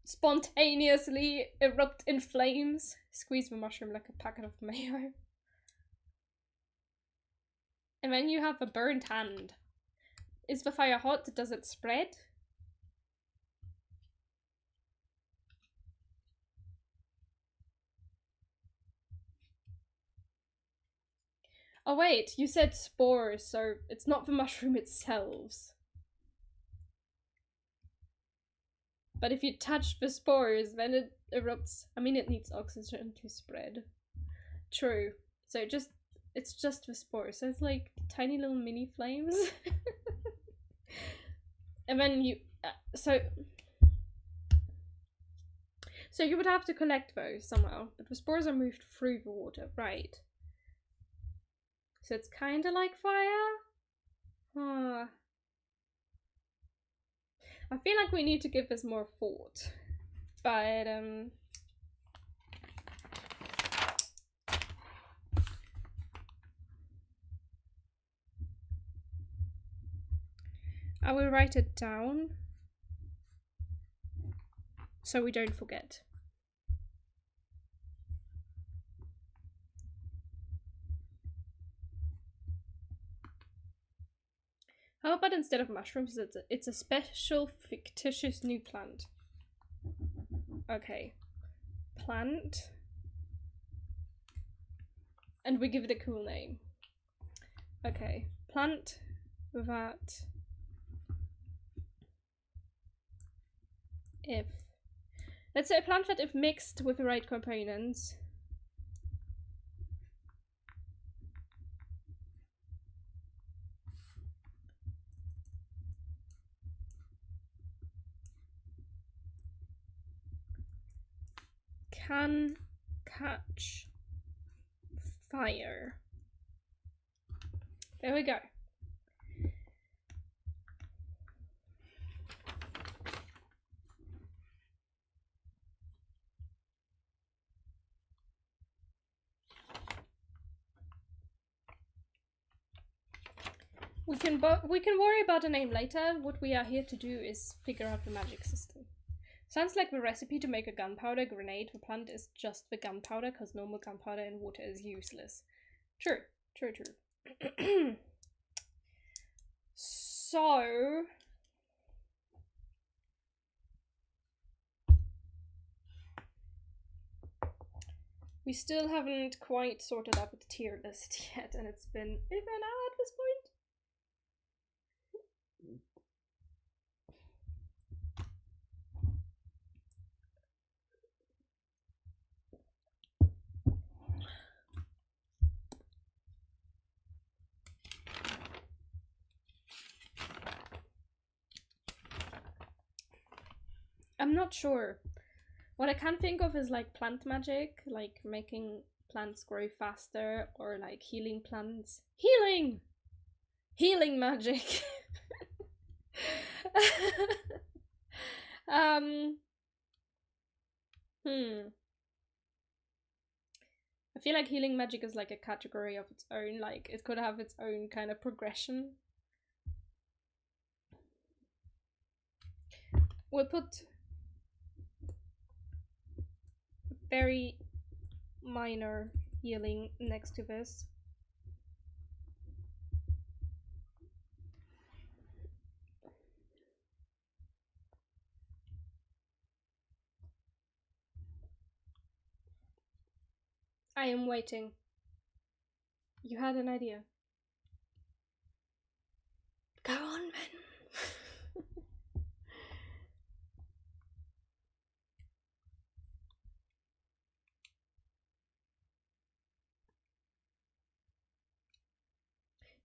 spontaneously erupt in flames. Squeeze the mushroom like a packet of mayo. And then you have a burnt hand. Is the fire hot? Does it spread? Oh wait, you said spores, so it's not the mushroom itself. But if you touch the spores, then it erupts. I mean, it needs oxygen to spread. True. So it's just the spores. So it's like tiny little mini flames. And then you so you would have to collect those somehow, but the spores are moved through the water, right? So it's kind of like fire. Huh. I feel like we need to give this more thought, but I will write it down so we don't forget. How about instead of mushrooms, it's a special fictitious new plant? Okay. Plant. And we give it a cool name. Okay. Plant that if... Let's say a plant that if mixed with the right components can catch fire. There we go. We can worry about a name later. What we are here to do is figure out the magic system. Sounds like the recipe to make a gunpowder grenade. The plant is just the gunpowder, because normal gunpowder in water is useless. True. So... we still haven't quite sorted out the tier list yet, and it's been over an hour at this point. I'm not sure. What I can think of is like plant magic, like making plants grow faster, or like healing plants. Healing magic. I feel like healing magic is like a category of its own, like it could have its own kind of progression. We'll put very minor healing next to this. I am waiting. You had an idea. Go on, then.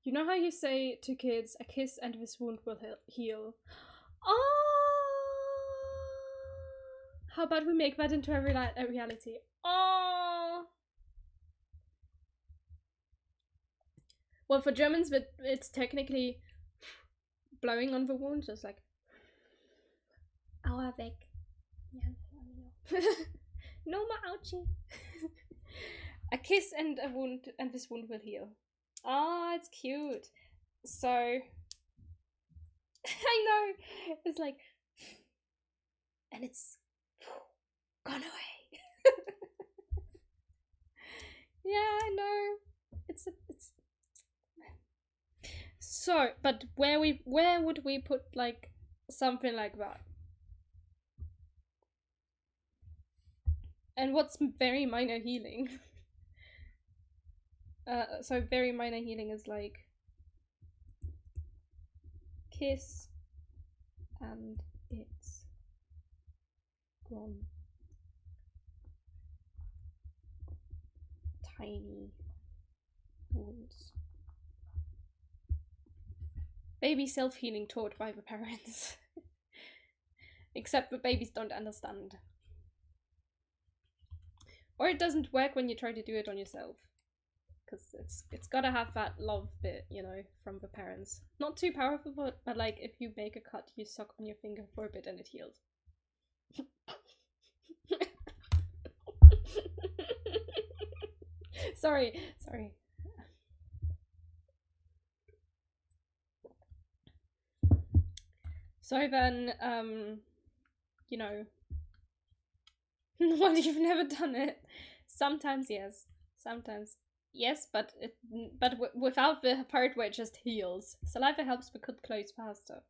You know how you say to kids, a kiss and this wound will heal? Oh! How about we make that into a reality? Oh! Well, for Germans, it's technically blowing on the wound, just like... Aua weg. No more ouchie. A kiss and a wound, and this wound will heal. Ah, it's cute. So... I know! It's like... And it's... gone away. Yeah, I know. It's... So, but where would we put like something like that? And what's very minor healing? So very minor healing is like kiss and it's gone. Tiny wounds. Baby self-healing taught by the parents. Except the babies don't understand. Or it doesn't work when you try to do it on yourself. Because it's gotta have that love bit, you know, from the parents. Not too powerful, but like if you make a cut, you suck on your finger for a bit and it heals. Sorry. So then, you know, what, you've never done it? Sometimes yes, but without the part where it just heals. Saliva helps the cut close faster.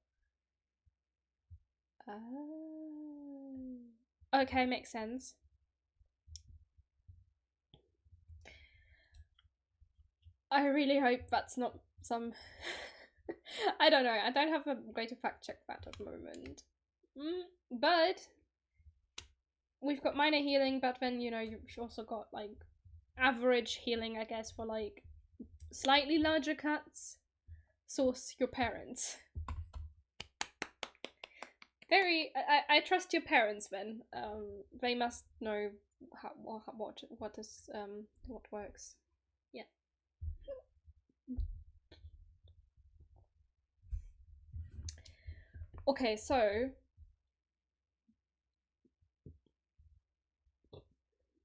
Okay, makes sense. I really hope that's not some... I don't know, I don't have a way to fact check that at the moment. But we've got minor healing, but then, you know, you've also got like average healing, I guess, for like slightly larger cuts. Source your parents. I trust your parents then. They must know what works. Yeah. Okay, so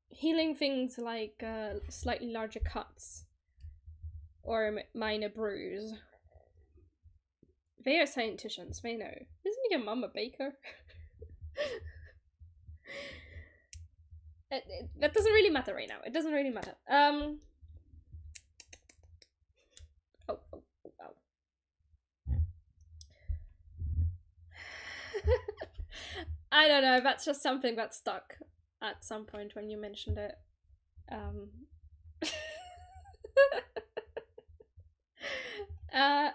healing things like slightly larger cuts or minor bruise. They are scienticians, they know. Isn't your mum a baker? That doesn't really matter right now. It doesn't really matter. Oh. I don't know, that's just something that stuck at some point when you mentioned it.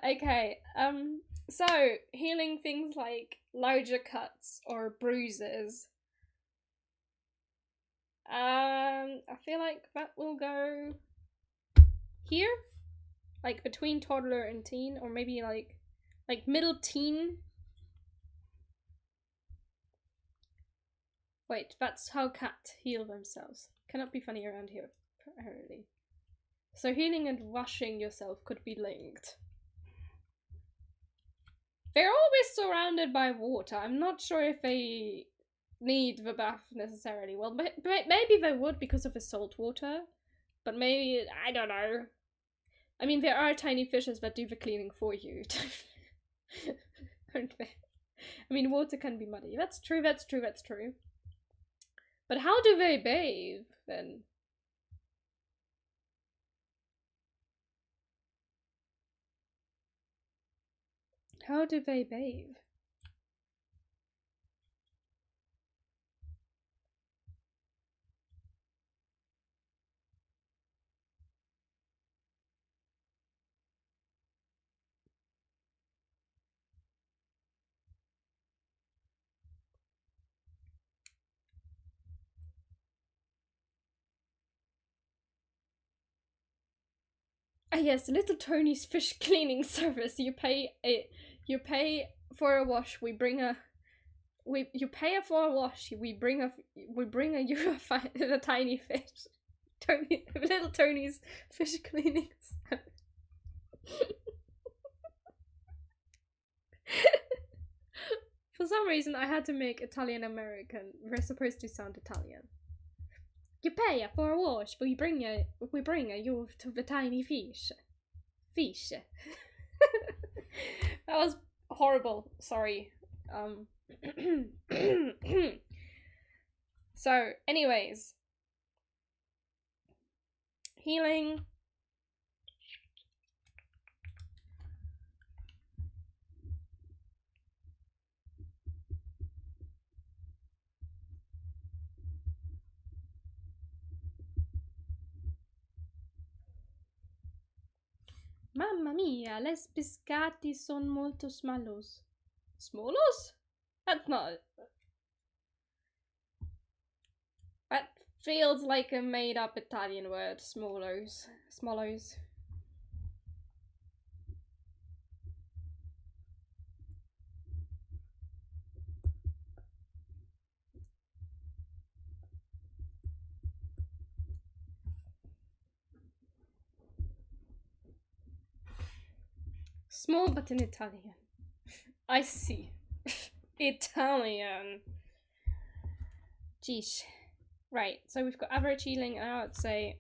Okay. So healing things like larger cuts or bruises. I feel like that will go here, like between toddler and teen, or maybe like middle teen. Wait, that's how cats heal themselves. Cannot be funny around here, apparently. So healing and washing yourself could be linked. They're always surrounded by water. I'm not sure if they need the bath necessarily. Well, maybe they would because of the salt water. But maybe, I don't know. I mean, there are tiny fishes that do the cleaning for you. Aren't they? I mean, water can be muddy. That's true. But how do they bathe, then? How do they bathe? Ah yes, Little Tony's fish cleaning service. You pay for a wash. You pay for a wash. We bring you a tiny fish. Little Tony's fish cleaning service. For some reason, I had to make Italian American. We're supposed to sound Italian. You pay for a wash, but we bring you to the tiny fish. Fish. That was horrible. Sorry. So, anyways, healing. Mamma mia, les biscotti son molto smallos. Smallos? That's not... That feels like a made-up Italian word. Smallos. Smallows. Small but in Italian. I see. Italian. Geesh. Right, so we've got average healing, and I would say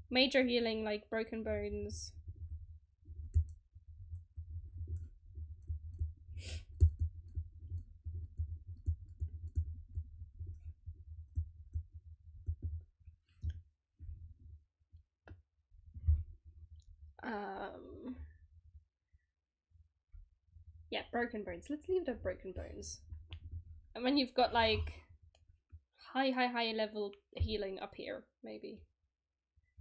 major healing like broken bones. Yeah, broken bones. Let's leave it at broken bones. And when you've got like high level healing up here, maybe.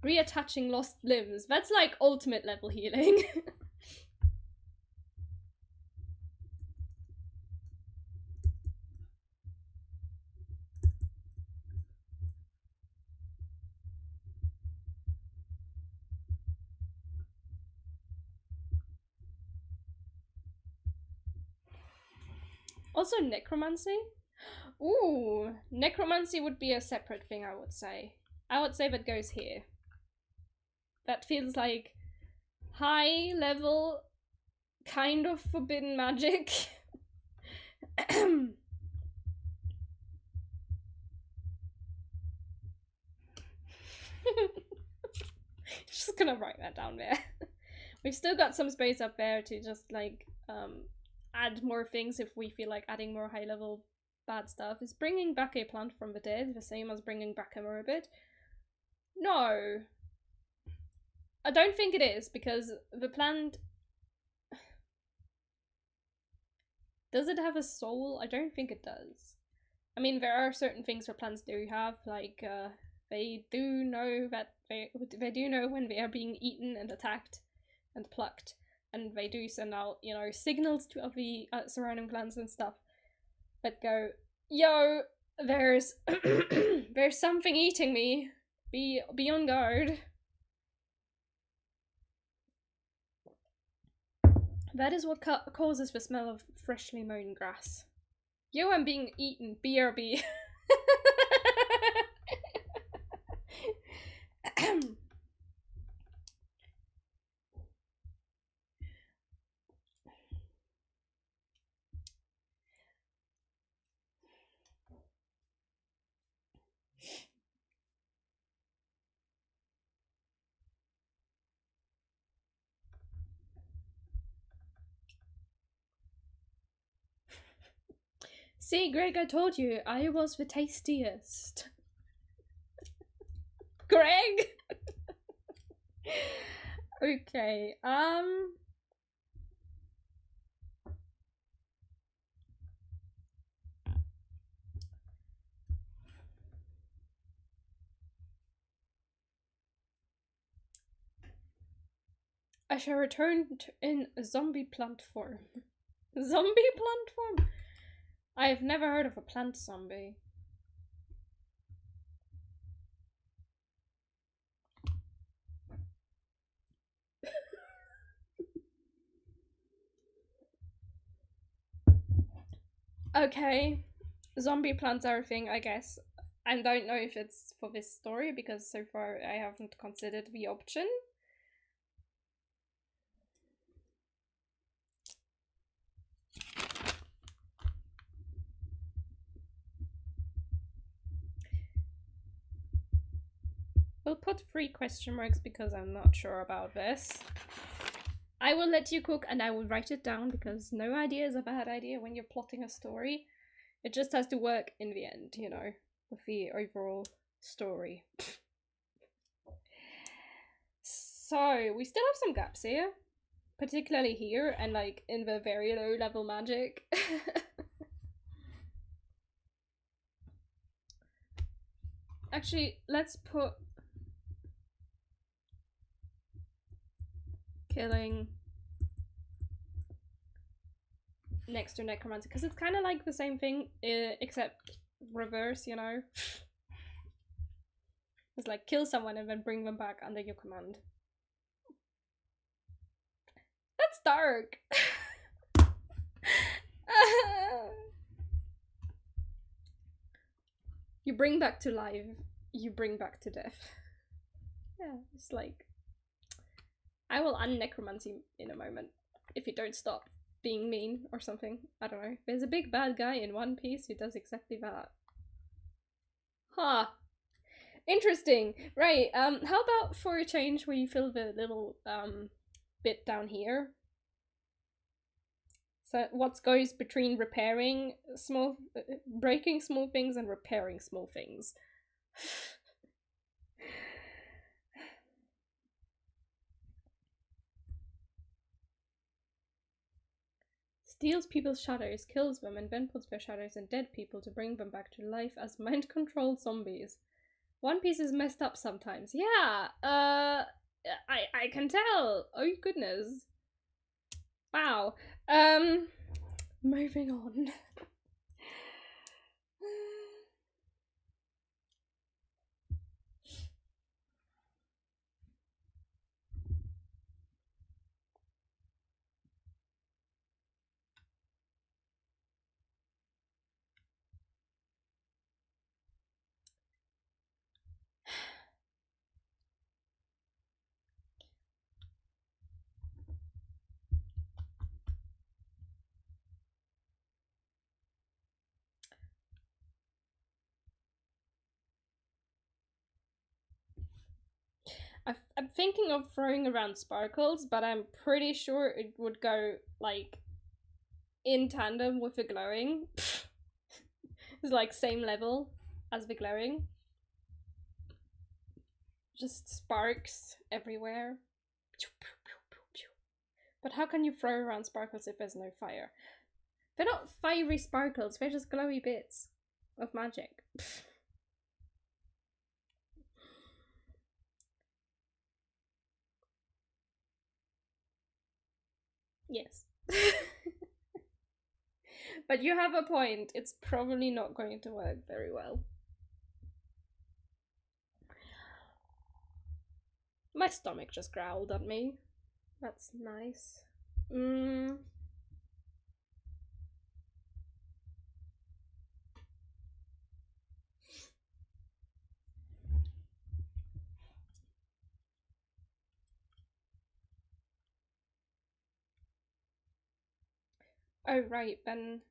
Reattaching lost limbs. That's like ultimate level healing. Also necromancy? Ooh, necromancy would be a separate thing, I would say. I would say that goes here. That feels like high level, kind of forbidden magic. Just gonna write that down there. We've still got some space up there to just like add more things if we feel like adding more high level bad stuff. Is bringing back a plant from the dead the same as bringing back a Merbit? No. I don't think it is, because the plant... Does it have a soul? I don't think it does. I mean, there are certain things that plants do have, like they do know that they do know when they are being eaten and attacked and plucked, and they do send out, you know, signals to the surrounding plants and stuff that go, yo, there's there's something eating me. Be on guard. That is what causes the smell of freshly mown grass. Yo, I'm being eaten. BRB. See, Greg, I told you, I was the tastiest. Greg! Okay, I shall return in zombie plant form. Zombie plant form? I've never heard of a plant zombie. Okay, zombie plants are a thing, I guess. I don't know if it's for this story, because so far I haven't considered the option. We'll put 3 question marks because I'm not sure about this. I will let you cook and I will write it down, because no idea is a bad idea when you're plotting a story. It just has to work in the end, you know, with the overall story. So, we still have some gaps here. Particularly here, and like in the very low level magic. Actually, let's put... killing next to necromancy, because it's kind of like the same thing, except reverse, you know? It's like kill someone and then bring them back under your command. That's dark. You bring back to life, you bring back to death. Yeah, it's like, I will unnecromancy in a moment if you don't stop being mean or something. I don't know. There's a big bad guy in One Piece who does exactly that. Huh. Interesting. Right, how about for a change where you fill the little bit down here? So what goes between repairing small, breaking small things and repairing small things? Steals people's shadows, kills them, and then puts their shadows in dead people to bring them back to life as mind-controlled zombies. One Piece is messed up sometimes. Yeah, I can tell. Oh goodness. Wow. Moving on. I'm thinking of throwing around sparkles, but I'm pretty sure it would go like in tandem with the glowing. It's like same level as the glowing. Just sparks everywhere. But how can you throw around sparkles if there's no fire? They're not fiery sparkles, they're just glowy bits of magic. Yes. But you have a point. It's probably not going to work very well. My stomach just growled at me. That's nice. Oh right, then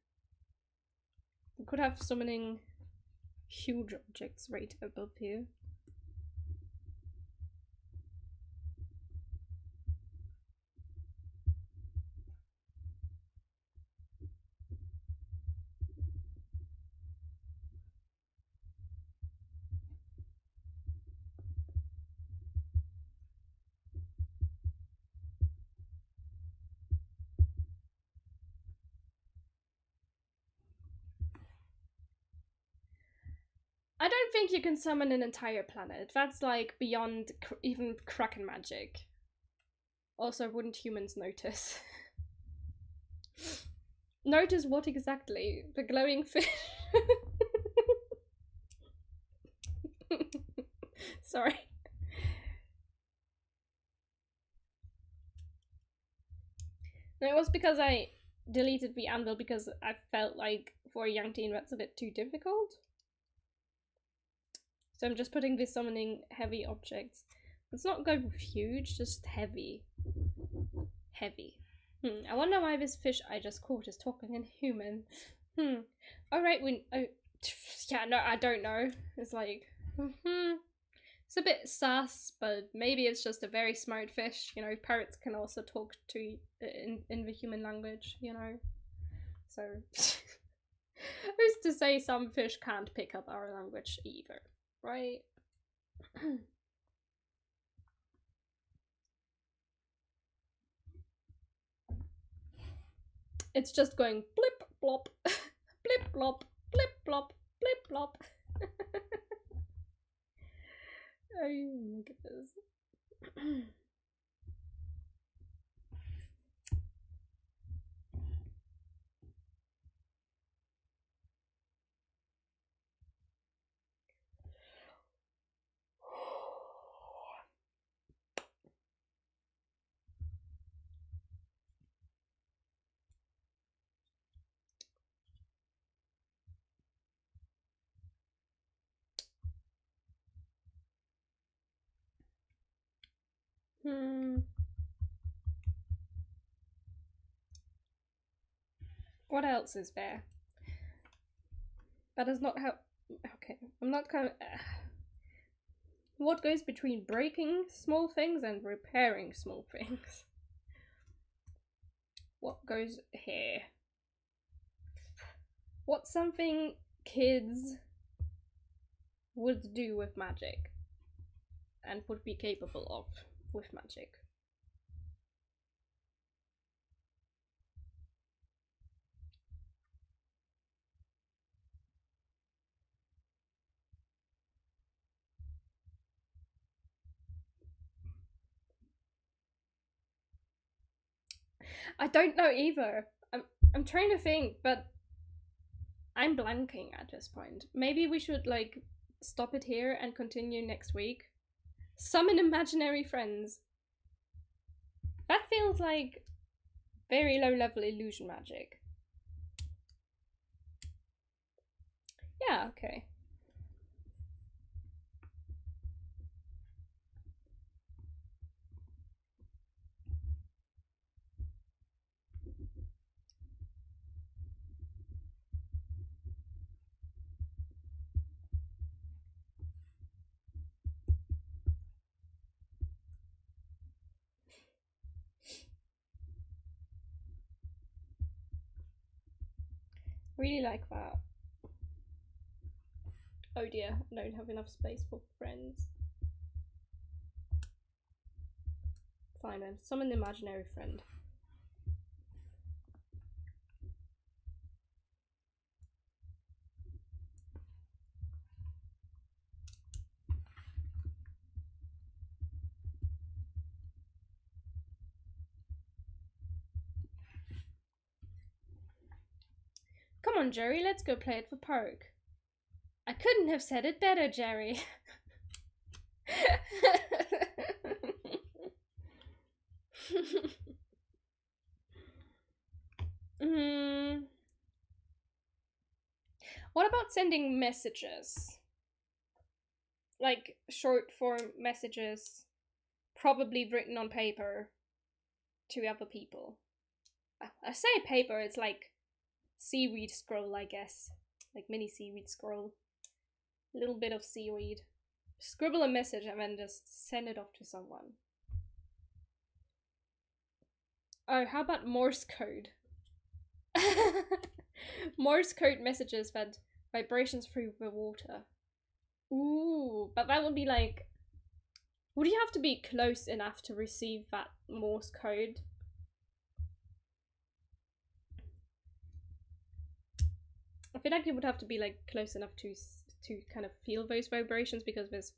you could have summoning huge objects right above you. I don't think you can summon an entire planet. That's like beyond even Kraken magic. Also, wouldn't humans notice? Notice what exactly? The glowing fish? Sorry. No, it was because I deleted the anvil because I felt like for a young teen that's a bit too difficult. So I'm just putting this summoning heavy objects. Let's not go huge, just heavy. Heavy. I wonder why this fish I just caught is talking in human. Alright, yeah, no, I don't know. It's like, it's a bit sus, but maybe it's just a very smart fish. You know, parrots can also talk to in the human language, you know. So, who's to say some fish can't pick up our language either, right? It's just going blip blop, blip blop, blip blop, blip blop. Oh my goodness. What else is there? That is not how. Okay, I'm not kind of. What goes between breaking small things and repairing small things? What goes here? What's something kids would do with magic and would be capable of with magic? I don't know either. I'm trying to think, but I'm blanking at this point. Maybe we should like stop it here and continue next week. Summon imaginary friends. That feels like very low level illusion magic. Yeah, okay. Really like that. Oh dear, I don't have enough space for friends. Fine then, summon an imaginary friend. Come on, Jerry, let's go play at the park. I couldn't have said it better, Jerry. What about sending messages? Like short form messages, probably written on paper to other people. I say paper, it's like seaweed scroll, I guess. Like mini seaweed scroll. A little bit of seaweed. Scribble a message and then just send it off to someone. Oh, how about Morse code? Morse code messages that vibrations through the water. Ooh, but that would be like... Would you have to be close enough to receive that Morse code? I feel like you would have to be like close enough to kind of feel those vibrations because there's...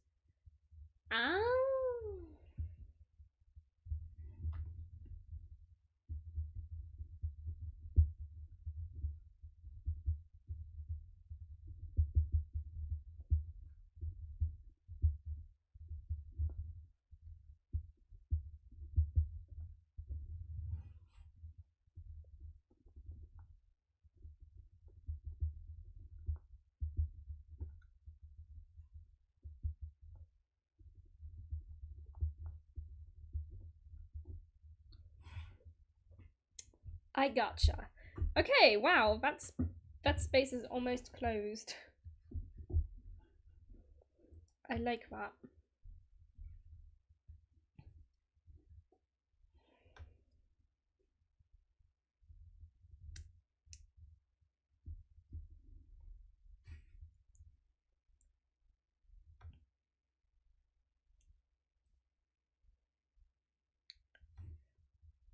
I gotcha. Okay, wow, that space is almost closed. I like that.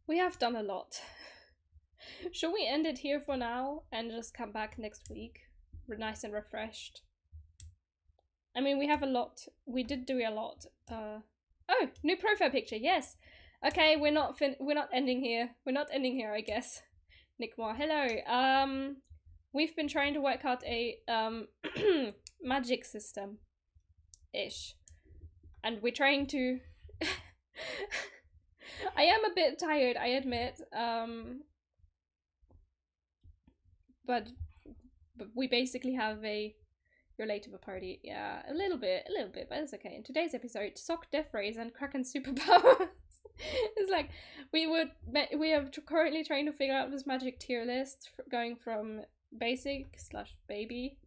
We have done a lot. Should we end it here for now and just come back next week? We're nice and refreshed. I mean, we have a lot. We did do a lot. Oh, new profile picture. Yes. Okay, we're not ending here. We're not ending here, I guess. Nick Moore, hello. We've been trying to work out a magic system ish. And we're trying to I am a bit tired, I admit. But we basically have a You're late to the party. Yeah, a little bit, but it's okay. In today's episode, sock death rays and Kraken superpowers. It's like we are currently trying to figure out this magic tier list, going from basic / baby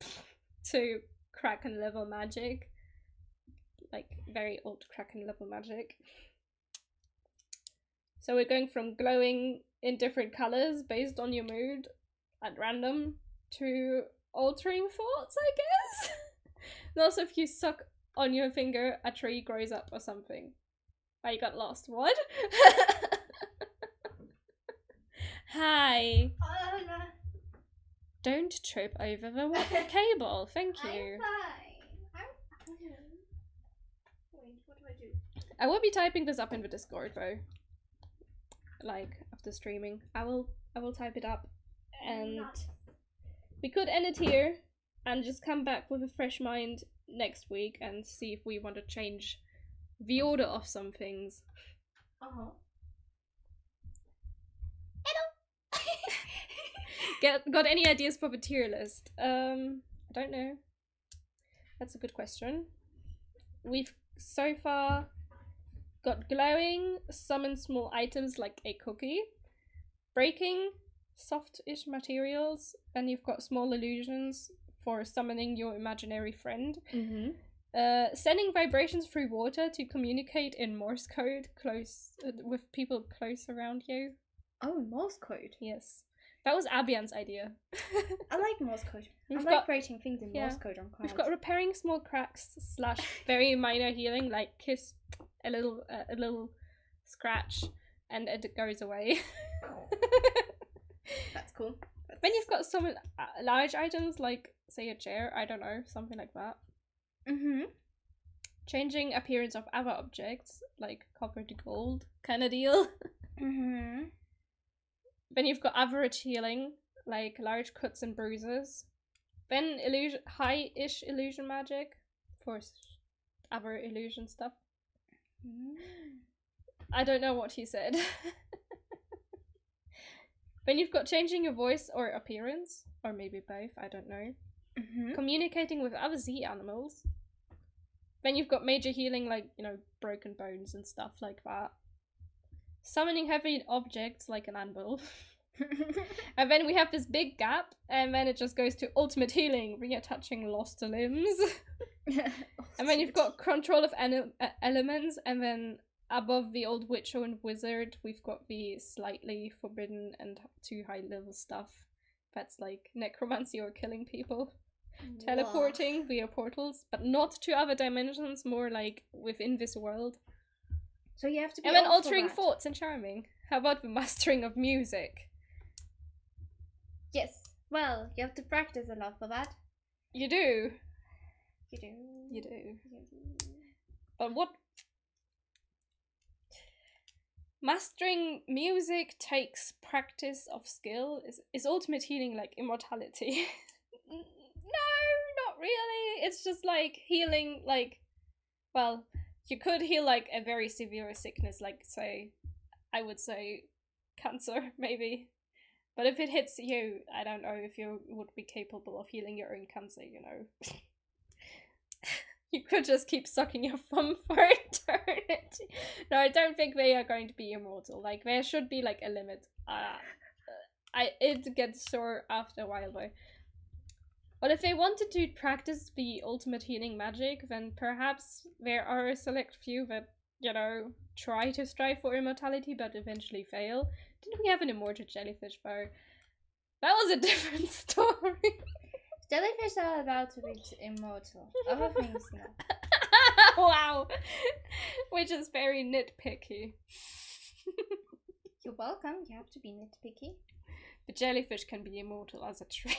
to Kraken level magic, like very old Kraken level magic. So we're going from glowing in different colors based on your mood at random to altering thoughts, I guess. And also, if you suck on your finger, a tree grows up or something. I got lost. What? Hi. Don't trip over the cable. Thank you. I'm fine. Wait, what do I do? I will be typing this up in the Discord though. Like after streaming, I will type it up, and we could end it here and just come back with a fresh mind next week and see if we want to change the order of some things. Got any ideas for the tier list? I don't know. That's a good question. We've so far got glowing, summon small items like a cookie, breaking soft-ish materials, and you've got small illusions for summoning your imaginary friend. Sending vibrations through water to communicate in Morse code with people close around you. Oh, Morse code. Yes. That was Abian's idea. I like Morse code. We've I like writing things in Morse code on cards. We've got repairing small cracks / very minor healing, like kiss a little scratch and it goes away. That's cool. Then you've got some large items like, say, a chair, I don't know, something like that. Changing appearance of other objects, like copper to gold kind of deal. Then you've got average healing, like large cuts and bruises. Then high-ish illusion magic for other illusion stuff. I don't know what he said. Then you've got changing your voice or appearance, or maybe both, I don't know. Communicating with other sea animals. Then you've got major healing, like, broken bones and stuff like that. Summoning heavy objects like an anvil. And then we have this big gap, and then it just goes to ultimate healing, reattaching lost limbs. And then you've got control of elements, and then above the old witcher and wizard, we've got the slightly forbidden and too high level stuff. That's like necromancy or killing people. Teleporting via portals, but not to other dimensions, more like within this world. So you have to be. And then altering thoughts and charming. How about the mastering of music? Yes. Well, you have to practice a lot for that. You do. You do. But what? Mastering music takes practice of skill. Is ultimate healing like immortality? No, not really. It's just like healing, like, well, you could heal like a very severe sickness, like, say, I would say cancer, maybe. But if it hits you, I don't know if you would be capable of healing your own cancer, You could just keep sucking your thumb for eternity. No, I don't think they are going to be immortal. Like, there should be like a limit. It gets sore after a while though. Well, if they wanted to practice the ultimate healing magic, then perhaps there are a select few that, try to strive for immortality but eventually fail. Didn't we have an immortal jellyfish though? That was a different story. Jellyfish are allowed to be immortal. Other things not. Wow. Which is very nitpicky. You're welcome. You have to be nitpicky. The jellyfish can be immortal as a tree.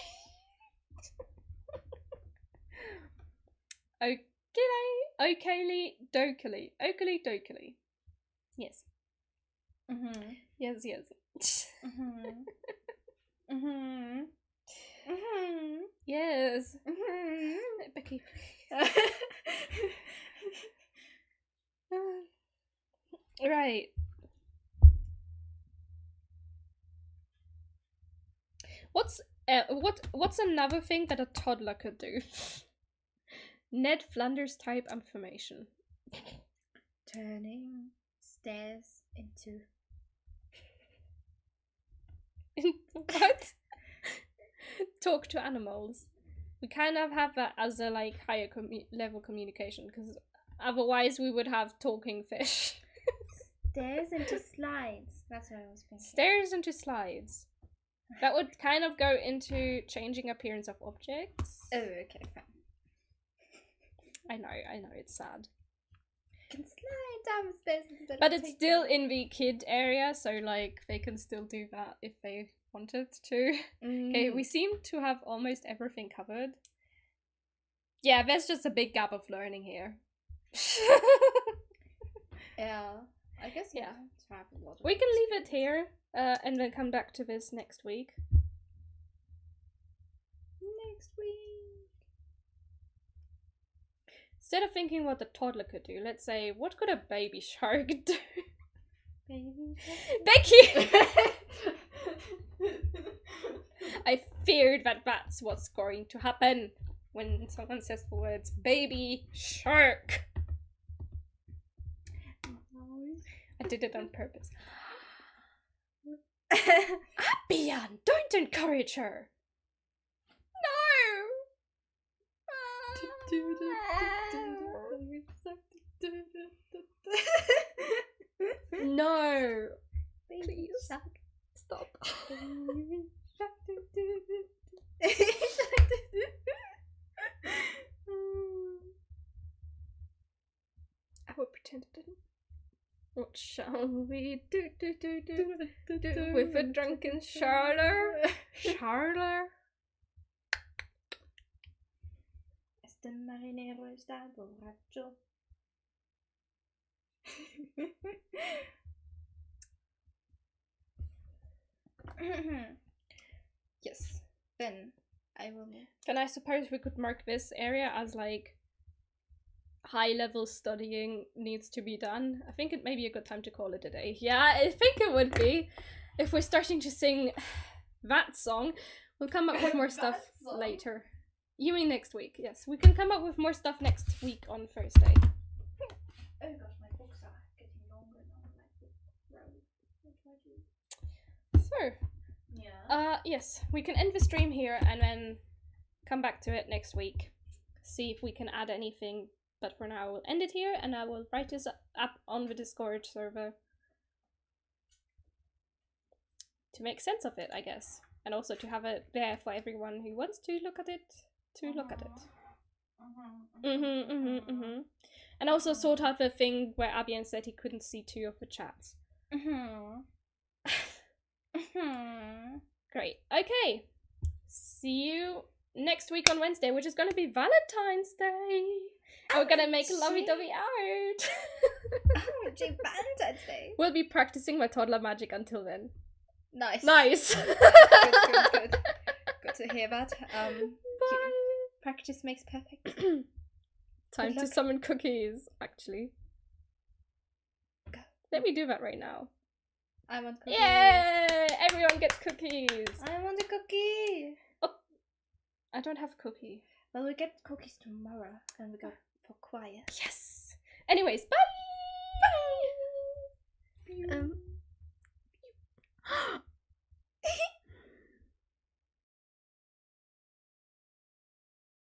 Okily dokily. Yes. Yes. Yes. Becky. Right. What's another thing that a toddler could do? Ned Flanders type information. Turning stairs into. What? Talk to animals. We kind of have that as a like higher level communication, because otherwise we would have talking fish. Stairs into slides. That's what I was thinking. Stairs into slides. That would kind of go into changing appearance of objects. Oh, okay, fine. I know, it's sad. Can slide downstairs instead But of it's take still them. in the kid area, so like they can still do that if they wanted to. Okay, we seem to have almost everything covered. Yeah, there's just a big gap of learning here. Yeah, I guess Yeah. have a lot of We can leave it experience. here, and then come back to this next week. Next week. Instead of thinking what the toddler could do, let's say, what could a baby shark do? Baby. Becky! I feared that that's what's going to happen when someone says the words baby shark. I did it on purpose. Abian, don't encourage her. No. No. Please. Stop. I will pretend it didn't. What shall we do with a drunken Charler? Charler? Este marinero está borracho. Yes, then I will move. Then I suppose we could mark this area as like high level studying needs to be done. I think it may be a good time to call it a day. Yeah, I think it would be. If we're starting to sing that song, we'll come up with more stuff song? later. You mean next week? Yes, we can come up with more stuff next week on Thursday. Oh gosh, my books are getting longer now. My book row. So, Yeah. yes, we can end the stream here and then come back to it next week. See if we can add anything. But for now, we'll end it here, and I will write this up on the Discord server to make sense of it, I guess. And also to have it there for everyone who wants to look at it, to look at it. And also sort out the thing where Abian said he couldn't see 2 of the chats. Great. Okay. See you next week on Wednesday, which is going to be Valentine's Day. And we're going to make lovey-dovey art. Oh, gee, Valentine's Day. We'll be practicing my toddler magic until then. Nice. Nice. Good. Good to hear that. Bye. Practice makes perfect. Time to summon cookies, actually. Go. Let me do that right now. I want cookies. Yay! Everyone gets cookies. I want a cookie. I don't have a cookie. Well, we get cookies tomorrow, and we go for choir. Yes. Anyways, bye.